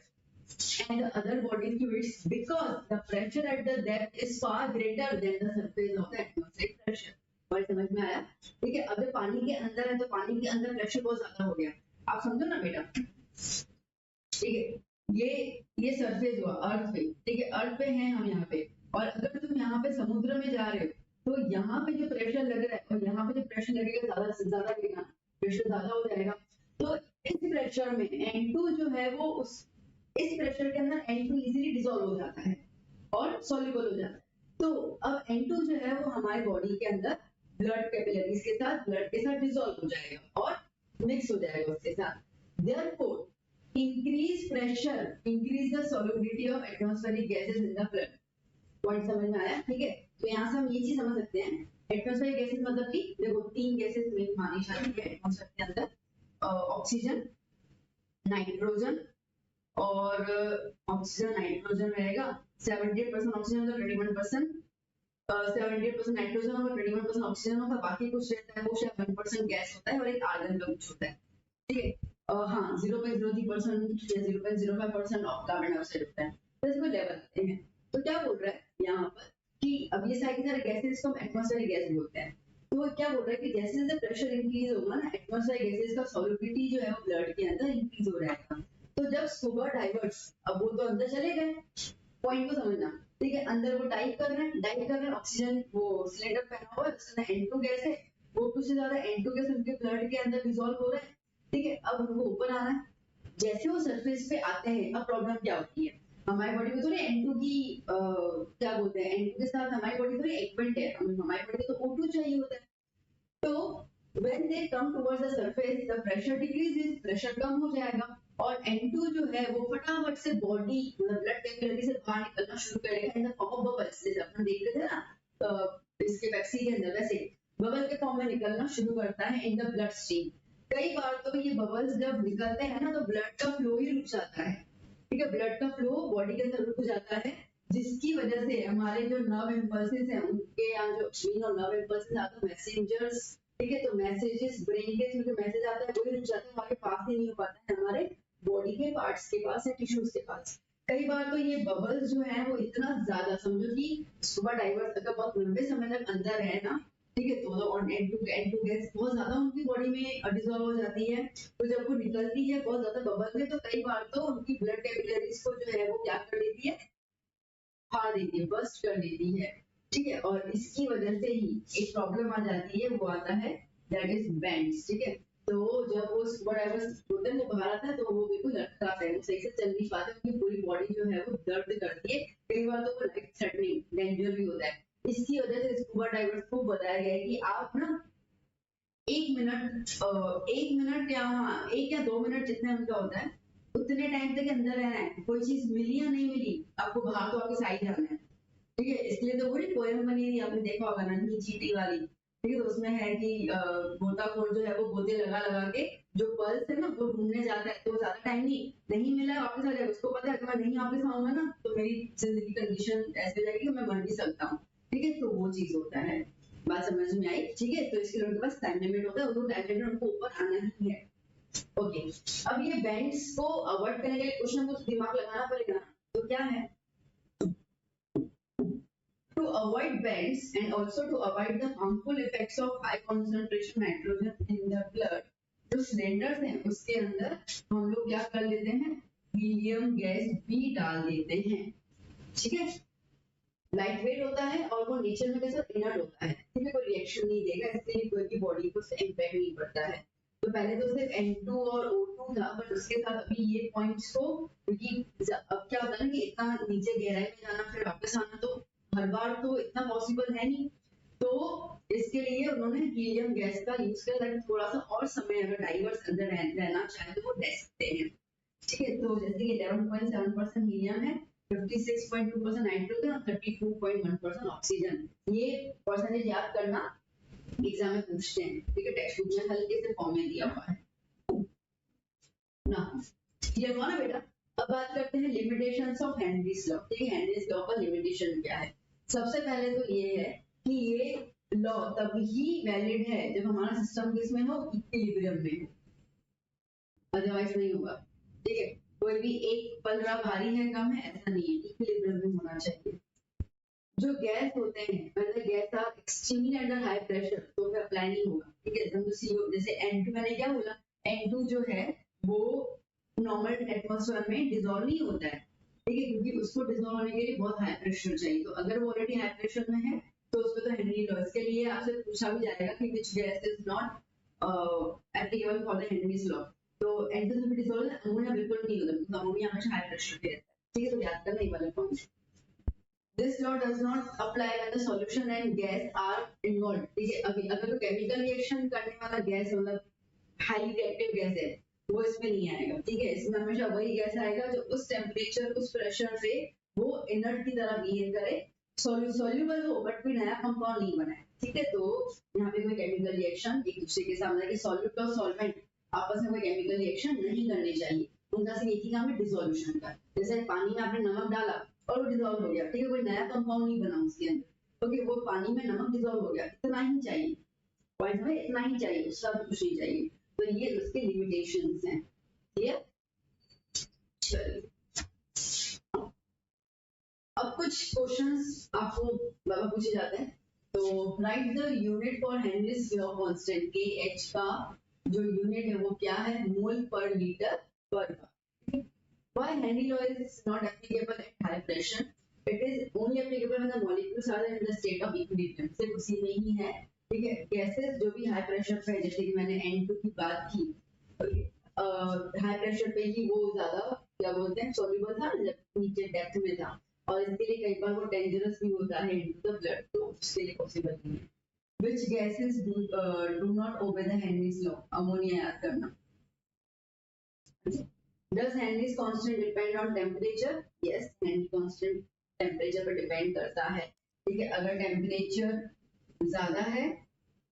and the other body fluids because the pressure at the depth is far greater than the surface of the atmospheric pressure. और समझ में आया? ठीक है, अगर पानी के अंदर है तो पानी के अंदर प्रेशर बहुत ज्यादा हो गया, आप समझो ना बेटा। ठीक है, ये सरफेस हुआ अर्थ पे, ठीक है, अर्थ पे हैं हम यहाँ पे, और अगर तुम यहाँ पे समुद्र में जा रहे हो तो यहाँ पे जो प्रेशर लग रहा है और यहाँ पे जो प्रेशर लगेगा ज्यादा से ज्यादा लगेगा, प्रेशर ज्यादा हो जाएगा। तो इस प्रेशर में N2 जो है वो इस प्रेशर के अंदर N2 इजीली डिसॉल्व हो जाता है और सॉल्युबल हो जाता है। तो अब N2 जो है वो हमारे बॉडी के अंदर ब्लड कैपिलरीज के साथ डिसॉल्व हो जाएगा और मिक्स हो जाएगा उसके साथ। Therefore, increase pressure increase the solubility of atmospheric gases in the blood. Point समझ में आया? ठीक है, तो यहाँ से हम ये चीज समझ सकते हैं, एटमॉस्फेरिक गैसेस मतलब कि देखो 3 गैसेस मेन मानी जाती है एटमॉस्फेयर के अंदर, ऑक्सीजन, नाइट्रोजन और ऑक्सीजन नाइट्रोजन रहेगा 78% ऑक्सीजन होगा, 21% 78% नाइट्रोजन होगा, 21% ऑक्सीजन होगा, बाकी कुछ रहता है वो शायद 1% गैस होता है और एक आर्गन का कुछ होता है। ठीक है, हाँ 0.03% या 0.05% ऑफ कार्बन डाइऑक्साइड होता है। तो इसको लेवल आते हैं, तो क्या बोल रहा है यहाँ पर कि अब ये सारे गैसेस को हम एटमॉस्फेरिक गैस बोलते हैं। तो वो क्या बोल रहा है कि जैसे जैसे प्रेशर इंक्रीज होगा ना, एटमॉस्फेरिक गैसेस का सॉल्युबिलिटी जो है वो ब्लड के अंदर इंक्रीज हो जाएगा। तो जब स्कूबा डाइवर्स, अब वो तो अंदर चले गए, पॉइंट को समझना, ठीक है, अंदर वो डाइव कर रहे हैं, ऑक्सीजन वो सिलेंडर पहना हुआ है, उसमें N2 गैस है, वो कुछ से ज्यादा N2 गैस उनके ब्लड के अंदर डिसॉल्व हो रहा है। ठीक है, अब उनको ऊपर आना है, जैसे वो सरफेस पे आते हैं, अब प्रॉब्लम क्या होती है, हमारी बॉडी में थोड़ी N2 की क्या बोलते हैं, N2 के साथ हमारी बॉडी थोड़ी इक्विवेलेंट है, हमारी बॉडी को तो O2 चाहिए होता है। तो when they come towards the surface the pressure decreases, pressure कम हो जाएगा और N2 जो है वो फटाफट से बॉडी मतलब ब्लड कैपिलरी से बाहर निकलना शुरू करेगा in the form of bubbles, जैसे अपन देख रहे थे ना इसके वैक्सी के अंदर, वैसे बबल के फॉर्म में निकलना शुरू करता है इन द ब्लड स्ट्रीम। कई बार तो ये बबल्स जब निकलते हैं ना तो ब्लड का फ्लो ही रुक जाता है। ठीक है, ब्लड का फ्लो बॉडी के अंदर रुक जाता है, जिसकी वजह से हमारे जो नर्व इंपल्सेस हैं उनके यहाँ जो ब्रेन और नर्व इंपल्सेस आते हैं मैसेंजर्स, ठीक है, तो मैसेजेस ब्रेन के थ्रू जो मैसेज आता है वो ही रुक जाता है, हमारे पास ही नहीं हो पाता है, हमारे बॉडी के पार्ट्स के पास या टिश्यूज के पास। कई बार तो ये बबल्स जो है वो इतना ज्यादा, समझो कि स्कूबा डाइवर्स अगर बहुत लंबे समय तक अंदर है ना, ठीक है, तो N2 गैस बहुत ज्यादा उनकी बॉडी में डिसॉल्व हो जाती है, तो जब वो निकलती है बहुत ज्यादा बबल में, तो कई बार तो उनकी ब्लड कैपिलरीज को जो है वो क्या कर देती है, फाड़ देती है, बर्स्ट कर देती है। ठीक है, और इसकी वजह से ही एक प्रॉब्लम आ जाती है, वो आता है दैट इज बेंड्स। ठीक है, तो जब वो स्कूबा डाइवर्स होते हैं तो बाहर आता है तो वो बिल्कुल लटका है, सही से चल नहीं पाते, उनकी पूरी बॉडी जो है वो दर्द करती है, कई बार तो वो लाइफ थ्रेटनिंग डेंजर भी होता है। इसकी वजह से स्कूबा डाइवर्स को बताया गया है कि आप ना 1 मिनट या 1 या 2 मिनट जितने उनका होता है उतने टाइम तक अंदर रहना है, कोई चीज मिली या नहीं मिली आपको बाहर तो आपके साइड जाना है। ठीक है, इसलिए तो पूरी पोएम बनी थी, आपने देखा होगा नन्ही चींटी वाली। ठीक है, तो उसमें है कि गोताखोर जो है वो गोते लगा लगा के जो पल्स है ना वो ढूंढने जाता है, तो ज्यादा टाइम नहीं मिला वापस आ जाएगा, उसको पता है कि मैं नहीं वापस आऊंगा ना तो मेरी जिंदगी कंडीशन ऐसे हो जाएगी कि मैं मर भी सकता हूँ। ठीक है, तो वो चीज होता है, बात समझ में आई? ठीक है, तो इसके लिए उनके पास टाइम लिमिट होता है, उनको टाइम लिमिट उनको ऊपर आना ही है। ओके, अब ये बैंड्स को अवॉइड करने के लिए क्वेश्चन को दिमाग लगाना पड़ेगा, तो क्या है, to avoid bends and also to avoid the harmful effects of high concentration nitrogen in the blood, जो सिलेंडर्स हैं उसके अंदर हम लोग क्या कर लेते हैं, हीलियम गैस भी डाल देते हैं। ठीक है, लाइट वेट होता है और वो नेचर में कैसा इनर्ट होता है, ठीक है, कोई रिएक्शन नहीं देगा, इसलिए कोई भी बॉडी को इम्पैक्ट नहीं पड़ता है। तो पहले तो सिर्फ N2 और O2 था, बट उसके साथ अभी ये पॉइंट्स को, क्योंकि अब क्या होता है ना कि इतना नीचे गहराई में जाना फिर वापस आना तो हर बार तो इतना पॉसिबल है नहीं, तो इसके लिए उन्होंने हीलियम गैस का यूज किया ताकि थोड़ा सा और समय अगर डाइवर्स अंदर रहना चाहे तो वो रह सकते हैं। ठीक है, तो जैसे कि 11.7% हीलियम है, 56.2% नाइट्रोजन और 32.1% ऑक्सीजन, ये परसेंटेज याद करना, एग्जाम में पूछते हैं। ठीक है, टेक्स्ट बुक में हल्के से फॉर्म में दिया हुआ है ना, क्लियर हुआ ना बेटा? अब बात करते हैं लिमिटेशंस ऑफ हेनरीज लॉ। ठीक है, हेनरीज लॉ का लिमिटेशन क्या है? सबसे पहले तो ये है कि ये लॉ तभी वैलिड है जब हमारा सिस्टम किसमें हो, इक्विलिब्रियम में हो, अदरवाइज नहीं होगा। ठीक है, कोई भी एक पलड़ा भारी है कम है ऐसा नहीं है, इक्विलिब्रियम में होना चाहिए। जो गैस होते हैं मतलब gas are extremely under high pressure तो फिर अप्लाई नहीं होगा, ठीक है। तो CO जैसे N2 मैंने क्या बोला, N2 जो है वो नॉर्मल एटमॉस्फेयर में डिसॉल्व नहीं होता है, ठीक है, क्योंकि उसको डिसॉल्व होने के लिए बहुत हाई प्रेशर चाहिए। तो अगर वो ऑलरेडी हाई प्रेशर में है तो उसमें तो हेनरी लॉ, इसके लिए आपसे पूछा भी जाएगा कि which gas is not applicable for the Henry's law. तो N2 से भी डिसॉल्व अमोनिया बिल्कुल नहीं होता, क्योंकि अमोनिया हमेशा हाई प्रेशर पे रहता है, ठीक है। तो याद करना ये वाला point. This law does not apply when the solution and gas are involved, ठीक है। अभी अगर केमिकल रिएक्शन करने वाला गैस मतलब हाईली रिएक्टिव गैस है वो इसमें नहीं आएगा, ठीक है। इसमें हमेशा वही गैस आएगा जो उस टेम्परेचर उस प्रेशर से वो इनर्ट की तरह बिहेव करे, सॉल्यूबल हो बट कोई नया कंपाउंड नहीं बनाए, ठीक है। तो यहाँ पे कोई केमिकल रिएक्शन एक दूसरे के सामने कि सॉल्यूट और सॉल्वेंट आपस में कोई केमिकल रिएक्शन नहीं करने चाहिए, उनका सिर्फ एक ही काम है डिसोल्यूशन का। जैसे पानी में आपने नमक डाला और वो डिसॉल्व हो गया, ठीक है, कोई नया कंपाउंड नहीं बना उसके अंदर, क्योंकि वो पानी में नमक डिसॉल्व हो गया, इतना ही चाहिए, पॉइंट में इतना ही चाहिए, उसका कुछ नहीं चाहिए। तो ये उसके लिमिटेशंस हैं, ठीक है। चलिए अब कुछ क्वेश्चंस आपको बाबा पूछे जाते हैं। तो right the unit for Henry's law constant, KH का जो यूनिट है वो क्या है, मोल पर लीटर पर बार। Why Henry law is not applicable at high pressure? It is only applicable when the molecules are in the state of equilibrium. सिर्फ उसी में ही है, ठीक है। गैसेस जो भी हाई प्रेशर पे, जैसे कि मैंने N2 की बात की, हाई प्रेशर पे ही वो ज्यादा क्या बोलते हैं सॉल्युबल था, जब नीचे डेप्थ में था, और इसके लिए कई बार वो डेंजरस भी होता है इनटू द ब्लड, तो उसके लिए पॉसिबल नहीं है। Which gases do not obey the Henry's law? Ammonia याद करना। Does Henry's constant depend on temperature? Yes, Henry constant temperature पर depend करता है, ठीक है। अगर टेम्परेचर ज्यादा है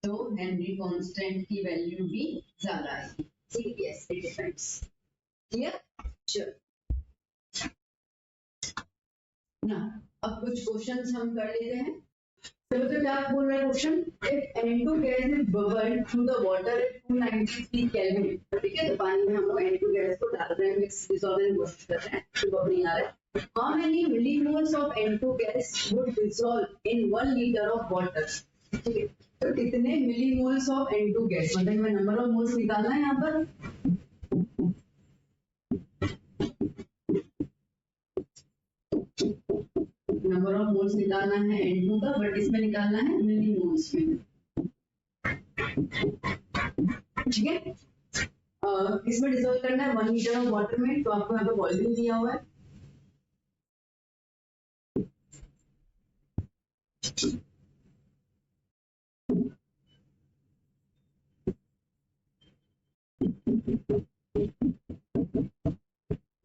तो हेनरी कांस्टेंट की वैल्यू भी ज्यादा आएगी, ठीक है। Yes it depends, clear. चलो ना अब कुछ क्वेश्चंस हम कर लेते हैं। चलो तो क्या बोल रहा है question, if N2 gas is bubbled through the water at 293 kelvin, ठीक है। तो पानी में हम लोग N2 गैस को डाल रहे हैं, मिक्स डिसॉल्व कोशिश कर रहे हैं, तो बबल नहीं आ रहा है। How many millimoles of N2 gas would dissolve in 1 litre of water, ठीक है। तो कितने मिलीमोल्स ऑफ N2 गैस, मतलब हमें नंबर ऑफ मोल्स निकालना है यहाँ पर। नंबर ऑफ मोल्स निकालना है N2 का, बट इसमें निकालना है मिली मोल्स में, ठीक है। किसमें डिसॉल्व करना है, 1 लीटर ऑफ वाटर में। तो आपको यहाँ पे वॉल्यूम दिया हुआ है,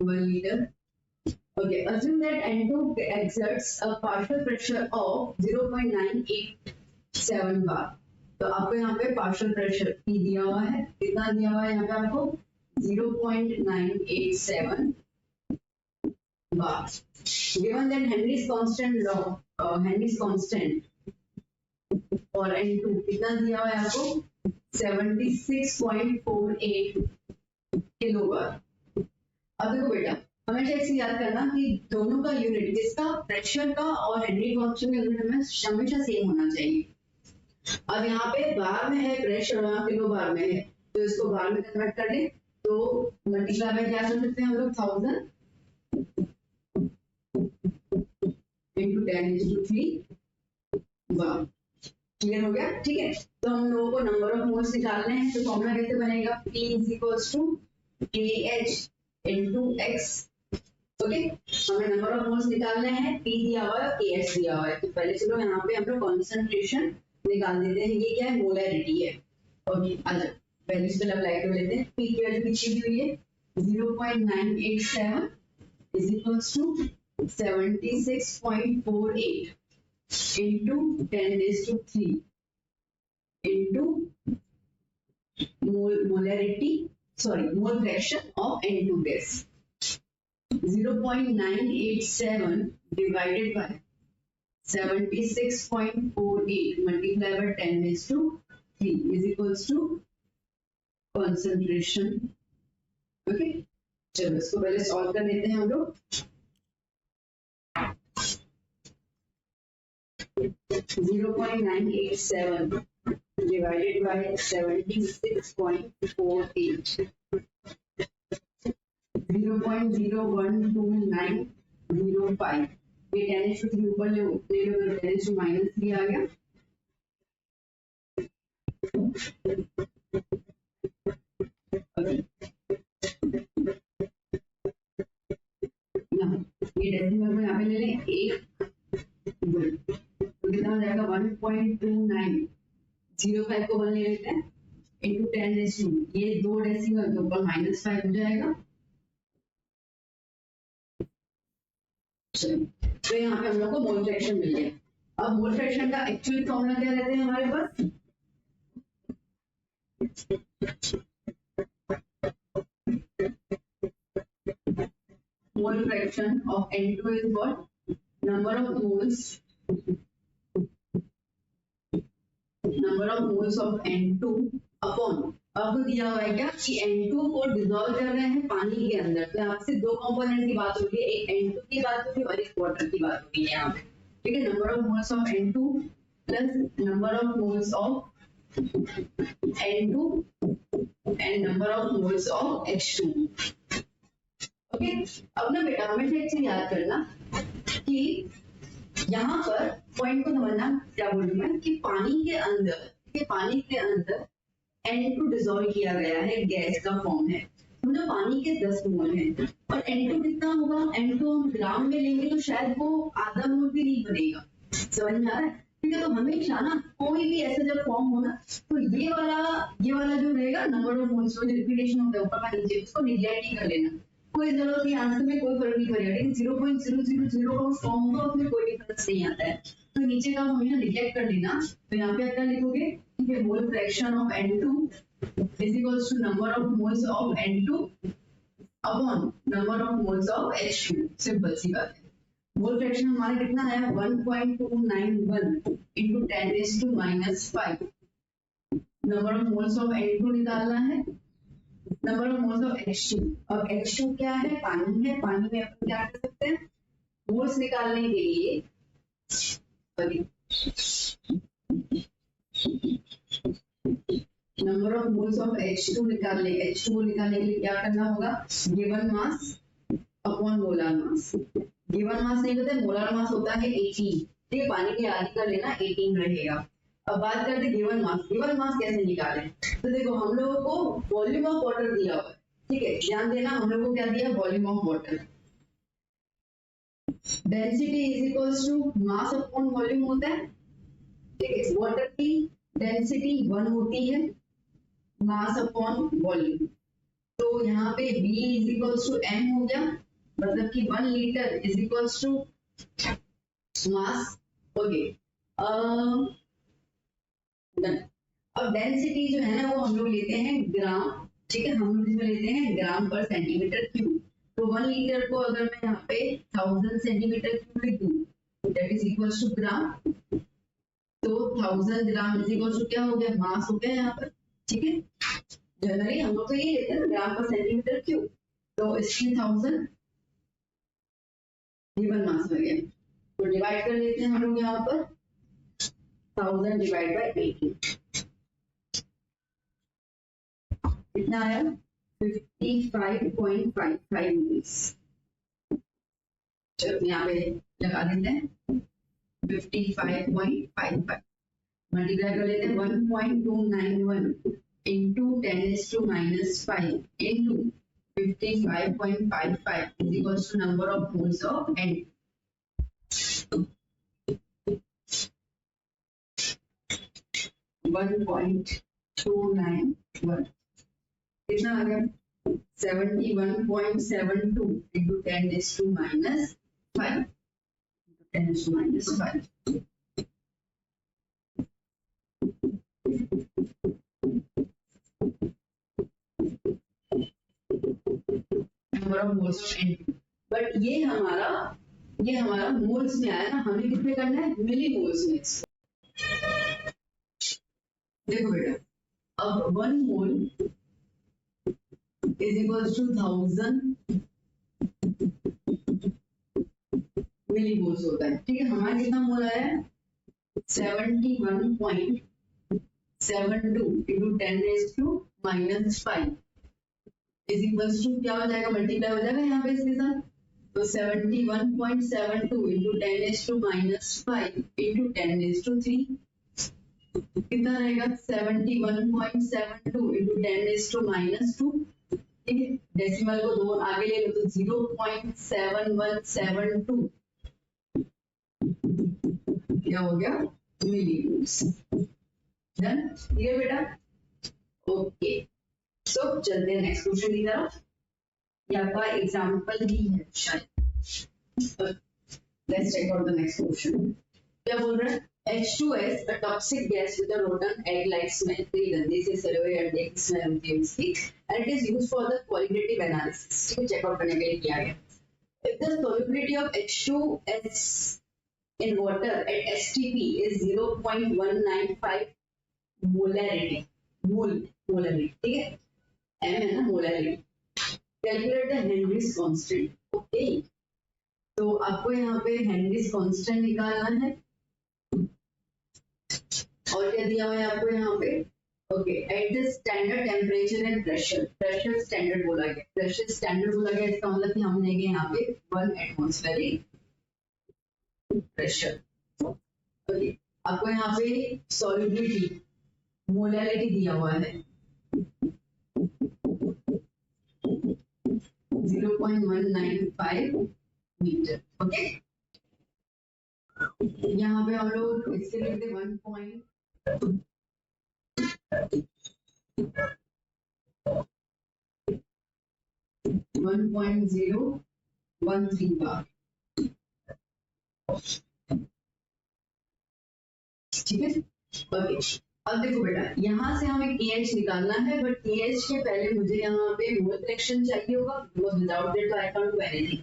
one litre. Okay, assume that N2 exerts a partial pressure of 0.987 bar. तो आपको यहाँ पे partial pressure P दिया हुआ है, कितना दिया हुआ है यहाँ पे आपको 0.987 bar. Given that Henry's constant law, Henry's constant for N2 कितना दिया हुआ है आपको 76.48 किलो बार। अब देखो बेटा हमेशा इसे याद करना कि दोनों का यूनिट किसका, प्रेशर का और हेनरी कांस्टेंट का यूनिट हमें हमेशा सेम होना चाहिए। अब यहाँ पे बार में है प्रेशर, वहां किलो बार में है, तो इसको बार में कन्वर्ट कर ले तो मल्टीप्लाई में क्या कर सकते हैं हम लोग 1000 into 10⁻³ बार। क्लियर हो गया, ठीक है। तो हम लोगों को नंबर ऑफ मोल्स निकालने हैं, तो फॉर्मूला कैसे बनेगा, P = KH into X, okay. हमें नंबर ऑफ मोल्स निकालने हैं, P दिया हुआ है, KH दिया हुआ है। तो पहले चलो यहाँ पे हम लोग कॉन्सेंट्रेशन निकाल देते हैं, ये क्या है मोलैरिटी है, ओके। अच्छा वैल्यूज पे अप्लाई कर लेते हैं। P की वैल्यू कितनी दी हुई है 0.987 is equals to 76.48 into 10⁻³ into mole fraction of N2 gas। 0.987 divided by 76.48 multiplied by 10⁻³ is equals to concentration, okay। चलो इसको पहले सॉल्व कर लेते हैं हम लोग। 0.987 divided by 76.48, 0.01295, ये 10⁻³ ऊपर ले लो, 10⁻³ आ गया। ये डेसिमल में यहाँ पे ले लें 1 तो कितना हो जाएगा 1.2905 को 1 ले लेते हैं इंटू 10⁻², ये 2 डेसिमल के ऊपर -5 हो जाएगा। तो यहाँ पे हम लोग को मोल फ्रैक्शन मिल गया। अब मोल फ्रैक्शन का एक्चुअल फॉर्मूला क्या रहते हैं हमारे पास, mole fraction of N2 is what? Number of moles of N2 upon, अब दिया हुआ है क्या कि N2 को डिसॉल्व कर रहे हैं पानी के अंदर, तो आपसे दो कंपोनेंट की बात होगी, एक N2 की बात होगी और एक वाटर की बात होगी यहाँ पे, ठीक है। Number of moles of N2 plus number of moles of N2 and number of moles of H2। Okay, अब ना बेटा हमेशा एक चीज याद करना कि यहाँ पर पॉइंट को समझना, क्या बोल रही मैं कि पानी के अंदर N2 डिसॉल्व किया गया है, गैस का फॉर्म है, समझो पानी के 10 मोल है और N2 कितना होगा, N2 हम ग्राम में लेंगे तो शायद वो आधा मोल भी नहीं बनेगा, समझ में आ रहा है, ठीक है। तो हमेशा ना कोई भी ऐसा जब फॉर्म हो ना तो ये वाला जो रहेगा नंबर ऑफ मोल्स, जो रिपीटेशन होता है ऊपर का नीचे, उसको निग्लेक्ट ही कर लेना, कोई जरूरत नहीं, आंसर में कोई फर्क नहीं पड़ेगा, लेकिन 0.000 का फॉर्म होगा उसमें कोई डिफरेंस नहीं आता है, तो नीचे का हमेशा निग्लेक्ट कर देना। तो यहाँ पे क्या लिखोगे, ठीक है, mole fraction of N2 is equals to number of moles of N2 upon number of moles of H2, simple सी बात है। मोल फ्रैक्शन हमारा कितना है 1.291 into 10⁻⁻5, number of moles of N2 निकालना है, number of moles of H2, और H2 क्या है, पानी है, पानी में अपन क्या कर सकते हैं, मोल्स निकालने के लिए number of moles of H2 निकालने के लिए क्या करना होगा, given mass upon molar mass. Given mass नहीं पता है, मोलार मास होता है 18, ठीक है, पानी की आधी का लेना 18 रहेगा। अब बात करते गिवन मास कैसे निकालें, तो देखो हम लोगों को वॉल्यूम ऑफ वाटर दिया हुआ है, ठीक है, ध्यान देना, हम लोगों को क्या दिया, volume of water, density is equals to mass upon volume होता है, ठीक है, वाटर की डेंसिटी 1 होती है, मास अपॉन वॉल्यूम, तो यहाँ पे V is equals to m हो गया, मतलब कि 1 litre is equals to mass, okay. अब डेंसिटी जो है ना वो हम लोग लेते हैं ग्राम, ठीक है, हम लोग इसमें लेते हैं ग्राम पर सेंटीमीटर क्यूब, तो 1 लीटर को अगर मैं यहाँ पे 1000 सेंटीमीटर क्यूब लिख दूं दैट इज इक्वल्स टू ग्राम, तो 1000 ग्राम इज इक्वल्स टू क्या हो गया, मास हो गया यहाँ पर, ठीक है। जनरली हम लोग तो ये लेते हैं ग्राम पर सेंटीमीटर क्यूब, तो इसकी 1000 गिवन मास हो गया, तो डिवाइड कर लेते हैं हम लोग यहाँ पर 1000 डिवाइड बाय 18, कितना आया 55.55 मीटर्स। चलो यहाँ पे लगा देते हैं 55.55, मल्टीप्लाई कर लेते हैं 1.291 into 10⁻⁻5 into 55.55 is equals to number of moles of N, 1.291 कितना आ गया 71.72 into 10⁻⁻5 10⁻⁻5, number of moles of N2, but ये हमारा मोल्स में आया ना, हमें कितने करना है, मिली मोल्स में। देखो बेटा, अब 1 mole is equals to 1000 milli moles होता है। ठीक है, हमारा कितना मोल आया 71.72 into 10⁻⁻5 इज इक्वल्स टू क्या हो जाएगा, मल्टीप्लाई हो जाएगा यहाँ पे इसके साथ, तो 71.72 into 10⁻⁻5 into 10⁻3 कितना रहेगा 71.72 into 10⁻⁻2। ठीक है, डेसिमल को दो आगे ले लो तो 0.7172 क्या हो गया मिलीमोल्स। डन, क्लियर बेटा? ओके, सो चलते हैं नेक्स्ट क्वेश्चन की तरफ। ये आपका एग्जांपल ही है शायद। Let's check out the next question. क्या बोल रहा है, H2S, a toxic gas with a rotten egg-like smell, very गंदी से सड़े हुए अंडे की स्मेल होती है उसकी, and it is used for the qualitative analysis। ठीक है, चेक आउट करने के लिए किया गया। If the solubility of H2S in water at STP is 0.195 molarity, molarity, ठीक है, M है ना molarity, calculate the Henry's constant। Okay, तो आपको यहाँ पे Henry's constant निकालना है, और क्या दिया हुआ है आपको यहाँ पे, okay, at the standard temperature and pressure, pressure standard बोला गया, प्रेशर स्टैंडर्ड बोला गया, इसका मतलब कि हम लेंगे यहाँ पे 1 एटमॉस्फेरिक प्रेशर। ओके, आपको यहाँ पे सॉल्युबिलिटी मोलैरिटी दिया हुआ है 0.195 मीटर। ओके, यहाँ पे हम लोग इसके लिखते 1.013 बार। ठीक है, ओके, अब देखो बेटा, यहाँ से हमें KH निकालना है, बट KH के पहले मुझे यहाँ पे मोल फ्रैक्शन चाहिए होगा, because without that I can't do anything.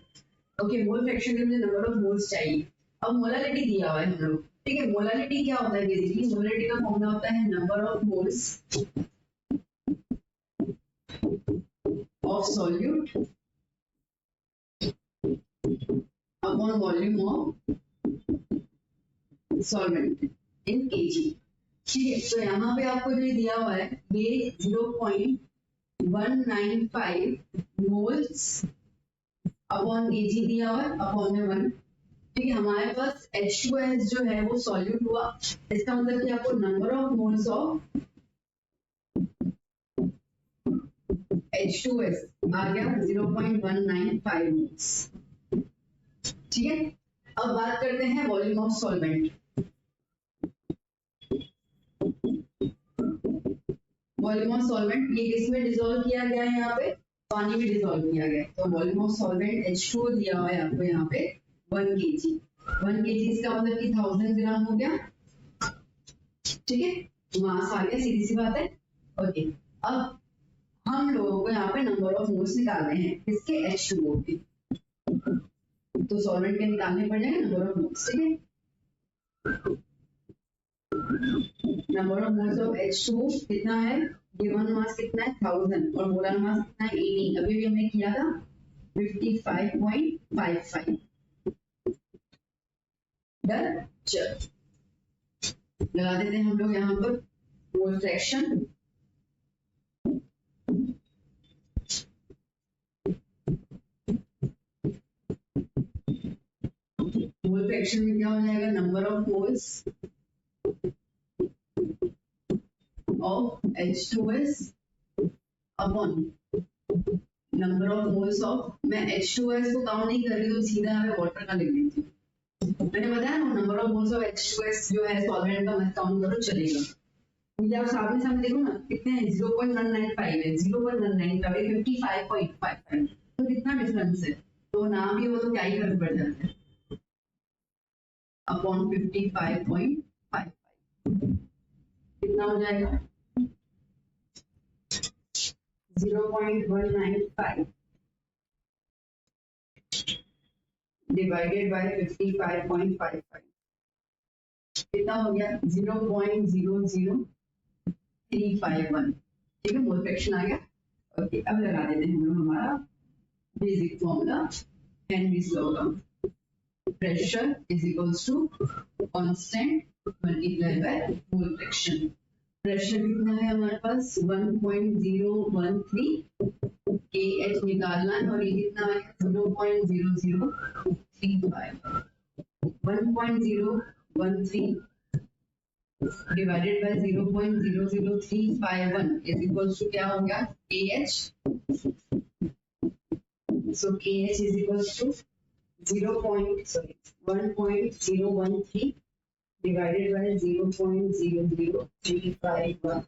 Okay, mole fraction के लिए नंबर ऑफ मोल्स चाहिए। अब मोलालिटी दिया हुआ है हम लोग, ठीक है, मोलालिटी क्या होता है, बेसिकली मोलालिटी का फॉर्मूला होता है number of moles of solute upon volume of solvent in KG. ठीक है, तो यहाँ पे आपको जो दिया हुआ है ये 0.195 मोल्स अपॉन केजी दिया हुआ है, अपॉन में 1। ठीक है, हमारे पास H2S जो है वो सॉल्यूट हुआ, इसका मतलब कि आपको number of moles of H2S आ गया 0.195 मोल्स। ठीक है, अब बात करते हैं volume of solvent. Volume of solvent ये किसमें डिसॉल्व किया गया है, यहाँ पे पानी में डिसॉल्व किया गया है, तो वॉल्यूम ऑफ सॉल्वेंट H2O दिया हुआ है आपको यहाँ पे 1 kg। 1 kg इसका मतलब कि 1000 ग्राम हो गया। ठीक है, मास आ गया, सीधी सी बात है। ओके, अब हम लोगों को यहाँ पे नंबर ऑफ मोल्स निकालने हैं इसके H2O के, तो सॉल्वेंट के निकालने पड़ जाएंगे नंबर ऑफ मोल्स। ठीक है, number of moles of H2O कितना है, गिवन मास कितना है 1000 और मोलर मास कितना है 18, अभी भी हमने किया था 55.55। डन, चल लगा देते हैं हम लोग यहाँ पर मोल फ्रैक्शन। मोल फ्रैक्शन में क्या हो जाएगा, number of moles of H2S upon number of moles of, मैं H2S को काउंट नहीं कर रही हूँ, सीधा यहाँ पे वाटर का लिख देती हूँ। मैंने बताया ना number of moles of H2S जो है सॉल्वेंट का मत काउंट करो चलेगा। मुझे आप सामने सामने देखो ना कितने हैं, 0.195 है, 0.195 55.55, तो कितना डिफरेंस है, तो ना भी हो तो क्या ही फर्क पड़ जाता है, अपॉन 55.55 कितना हो जाएगा 0.195 divided by 55.55 कितना हो गया 0.00351। ठीक है, मोल फ्रैक्शन आ गया। ओके, अब लगा देते हैं हम लोग हमारा बेसिक फॉर्मूला हेनरीज लॉ का। pressure is equals to constant multiplied by mole fraction. Pressure कितना है हमारे पास 1.013 kH निकालना है और ये कितना है 0.0035 1.013 divided by 0.00351 is equals to क्या हो गया kH. So kH is equals to 1.013 divided by 0.00351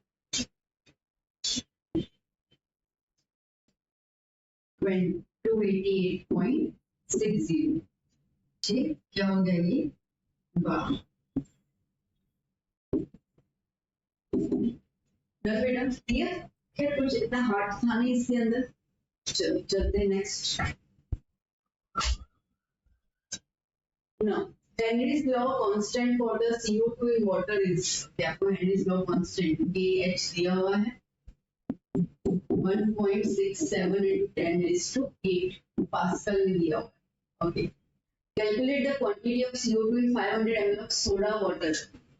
288.60. ठीक क्या हो गया ये बार. बेटा क्लियर है कुछ इतना हार्ड था नहीं इसके अंदर. चलते next. Now, Henry's law constant for the CO2 in water is क्या आपको Henry's law constant KH दिया हुआ है 1.67 into 10⁸ Pascal में दिया हुआ है. Okay. Calculate the quantity of CO2 in 500 ml of soda water.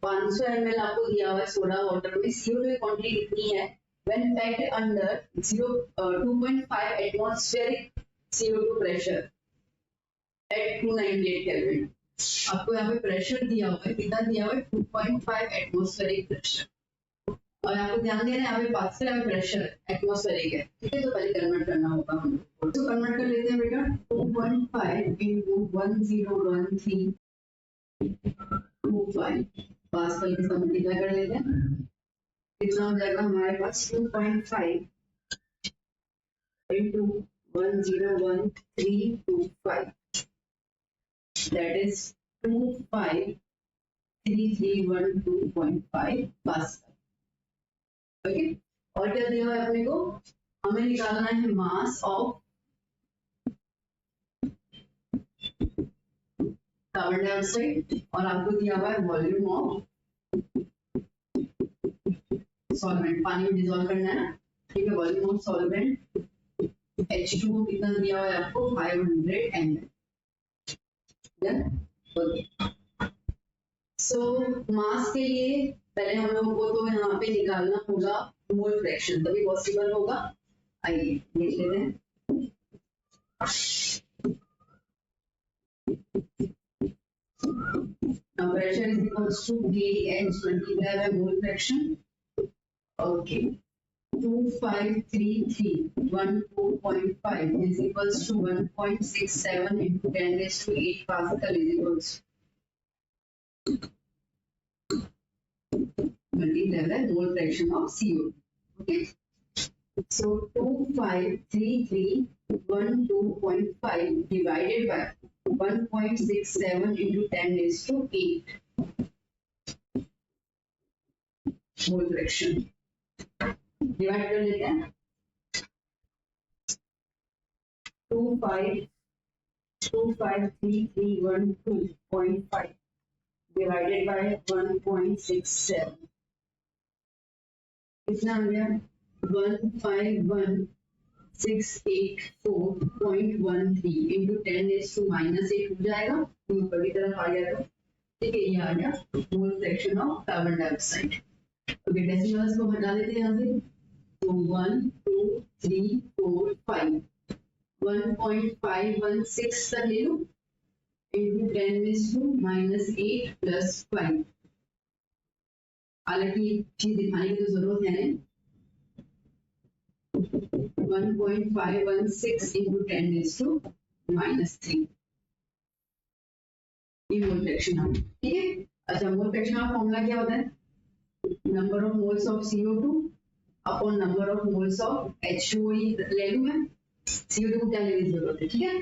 500 ml आपको दिया हुआ है सोडा वाटर में. CO2 की क्वांटिटी कितनी है when packed under 2.5 atmospheric CO2 pressure at 298 Kelvin. आपको यहाँ पे प्रेशर दिया हुआ है कितना दिया हुआ है 2.5 एटमॉस्फेरिक प्रेशर और आपको ध्यान देना है यहाँ पे पास्कल में प्रेशर एटमॉस्फेरिक है. ठीक है तो पहले कन्वर्ट करना होगा हम लोग. तो कन्वर्ट कर लेते हैं बेटा 2.5 into 101325 पास्कल के साथ मल्टीप्लाई कर लेते हैं. कितना हो जाएगा हमारे पास 2.5 into 101325 that is 25331.5 Pascal. Okay और क्या दिया है अपने को हमें निकालना है मास ऑफ कार्बन डाइऑक्साइड और आपको दिया हुआ है वॉल्यूम ऑफ सॉल्वेंट. पानी में डिसॉल्व करना है ना. ठीक है वॉल्यूम ऑफ सॉल्वेंट H2O कितना दिया हुआ है आपको 500 ml. सो मास के लिए पहले हम लोगों को तो यहाँ पे निकालना होगा मोल फ्रैक्शन तभी पॉसिबल होगा. आइए देख लेते हैं. Now pressure is equals to kH multiplied by mole fraction. Okay. 25331.5 is equals to 1.67 into 10⁸ Pascal is equals multiplied by mole fraction of CO2. Okay. So 25312.5 divided by 1.67 into 10⁸ mole fraction. Divide कर लेते हैं 25331.5 divided by 1.67 कितना आ गया 151,684.13 into 10⁻⁻8 हो जाएगा. ऊपर की तरफ आ गया तो ठीक है ये आ गया मोल fraction of carbon dioxide. Okay decimals को हटा देते हैं यहाँ से. तो 1 2 3 4 5 1.516 तक ले लो into 10⁻⁻8 plus 5. हालांकि चीज दिखाने की तो जरूरत है नहीं. 1.516 into 10⁻⁻3 ये मोल फ्रैक्शन है. ठीक है. अच्छा मोल फ्रैक्शन का फॉर्मूला क्या होता है number of moles of CO2 upon number of moles of H2O ले लूं मैं. CO2 को क्या लेने की जरूरत है. ठीक है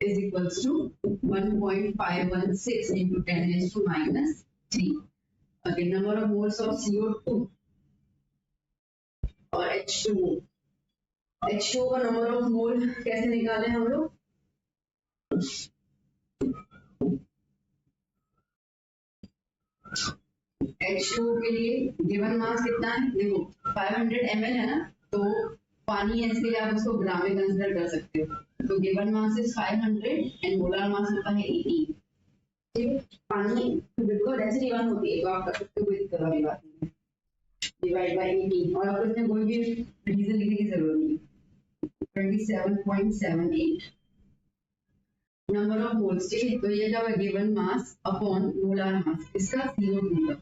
is equals to 1.516 into 10⁻⁻3. again number of moles of CO2 और H2O. H2O का नंबर ऑफ मोल कैसे निकाले हम लोग H2O के लिए गिवन मास कितना है देखो 500 ml है ना. तो पानी है इसलिए आप उसको ग्राम में कंसिडर कर सकते हो। तो given mass is 500 and molar mass होता है 18। ठीक है, पानी बिल्कुल डेंसिटी 1 होती है तो आप कर सकते हो, कोई दिक्कत वाली बात नहीं है। डिवाइड बाय 18 और आपको इसमें कोई भी रीजन लिखने की जरूरत नहीं है। 27.78 नंबर ऑफ मोल्स। ठीक है, तो ये क्या है, given mass upon molar mass इसका CO2 का,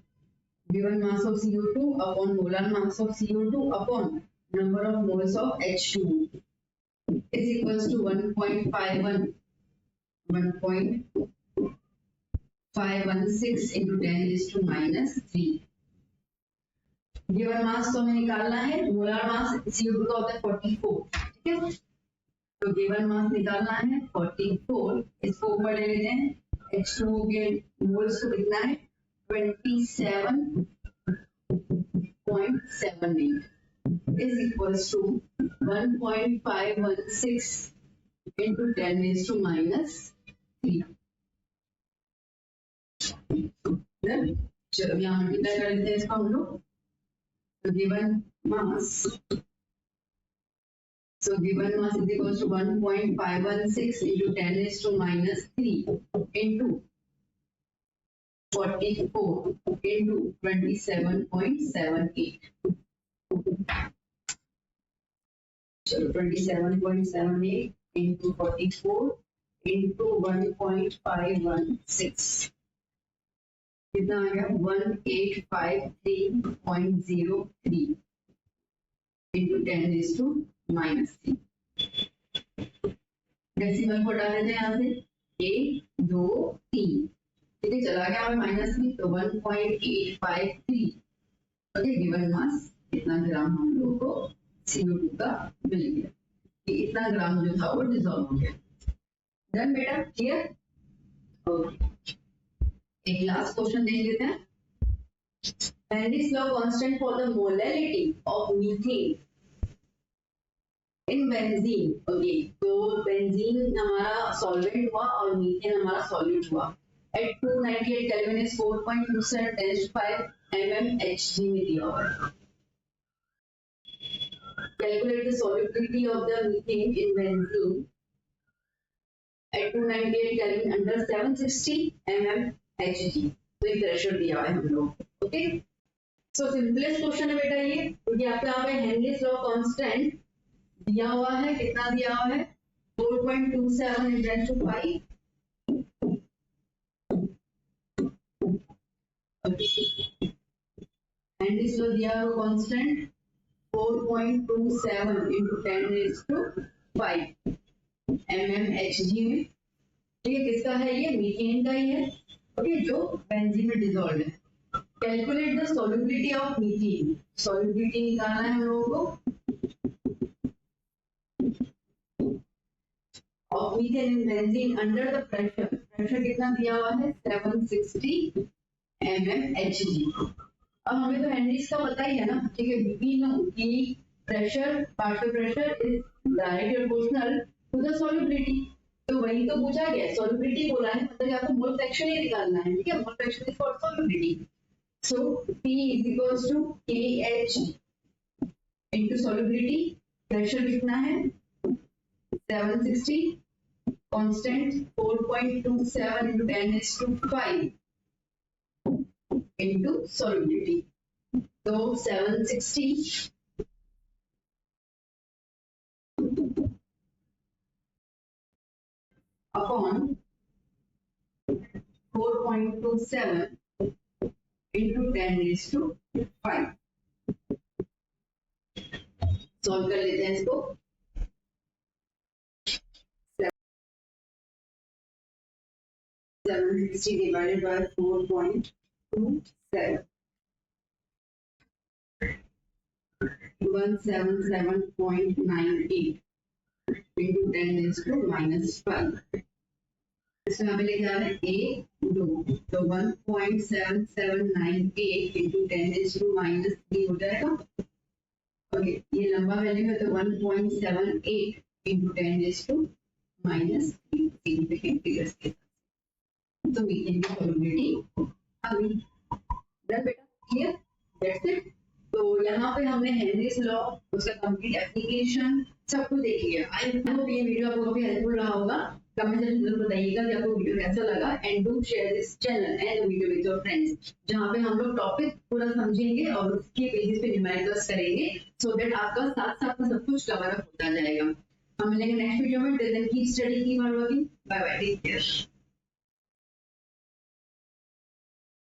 given mass of CO2 upon molar mass of CO2 upon number of moles of H2 is equals to 1.516 into 10 is to minus 3। Given mass तो हमें निकालना है, मोलर मास CO2 का होता है 44। ठीक है, तो गिवन मास निकालना है 44, इसको ऊपर ले लेते हैं। H2 के मोल्स को कितना है 27.78 is equals to 1.516 into 10 is to minus 3। चलो यहाँ मल्टीप्लाई कर लेते हैं इसको हम लोग। तो given mass is equals to 1.516 into 10 is to minus 3 into 44 into 27.78। चलो 27.78 into 44 into 1.516 कितना आ गया 1853.03 into 10 is to minus 3। Decimal को हटा देते हैं यहाँ से 1 2 3। ठीक है, चला गया हमें -3 तो 1.853। ओके, गिवन मास इतना ग्राम हम लोगों को CO2 का मिल गया। इतना ग्राम जो था वो डिसॉल्व हो गया। डन बेटा, क्लियर? ओके, एक लास्ट क्वेश्चन देख लेते हैं। Henry's law constant for the molality of methane in benzene। Okay, तो बेंजीन हमारा सॉल्वेंट हुआ और मीथेन हमारा सॉलिड हुआ। At 298 Kelvin is 4.27 10 to 5 mmHg में दिया हुआ है। Calculate the solubility of the methane in benzene at 298 Kelvin under 760 mmHg। तो एक प्रेशर दिया हुआ है हम लोग। ओके, सो सिंपलेस्ट क्वेश्चन है बेटा ये, क्योंकि आपको यहाँ पे हेनरीज लॉ कांस्टेंट दिया हुआ है। कितना दिया हुआ है 4.27 × 10 to 5। हेनरीज लॉ दिया हुआ constant 4.27 into 10 is to 5 mmHg में। ठीक है, किसका है ये, मीथेन का ही है। ओके, जो बेंजीन में डिसॉल्व है। Calculate the solubility of methane. Solubility निकालना है हम लोगों को of methane in benzene under the pressure. Pressure कितना दिया हुआ है 760 mmHg। अब हमें तो हेनरीज का पता ही है ना। ठीक है, वी नो कि pressure, partial pressure is direct proportional to the solubility. तो वही तो पूछा गया, सॉल्युबिलिटी बोला है, मतलब आपको मोल फ्रैक्शन ही निकालना है। ठीक है, mole fraction is for solubility. So P is equals to KH into solubility. Pressure कितना है 760, constant 4.27 into 10 is to 5 into solubility। तो 760 upon 4.27 into 10 is to 5। Solve कर लेते हैं इसको। 760 divided by 4.27 177.98 into 10 is to minus 5। इसमें हमें लिखा है 1 2, तो 1.7798 into 10 is to minus 3 हो जाएगा। ओके, ये लंबा वैल्यू है तो 1.78 into 10 is to minus 3 significant figures के साथ। तो मीथेन की सॉल्युबिलिटी आ गई। डन बेटा, क्लियर? That's it. तो यहाँ पे हमने हेनरीज लॉ, उसका कंप्लीट एप्लीकेशन सब कुछ देख लिया। आई होप ये वीडियो आपको काफी हेल्पफुल रहा होगा। कमेंट सेक्शन में जरूर बताइएगा कि आपको वीडियो कैसा लगा, and do share this channel and video with your friends, जहाँ पे हम लोग टॉपिक पूरा समझेंगे और उसके बेसिस पे न्यूमेरिकल्स करेंगे, सो दैट आपका साथ साथ में सब कुछ कवर अप होता जाएगा। हम मिलेंगे नेक्स्ट वीडियो में। Till then keep study, keep hard working, bye bye, take care.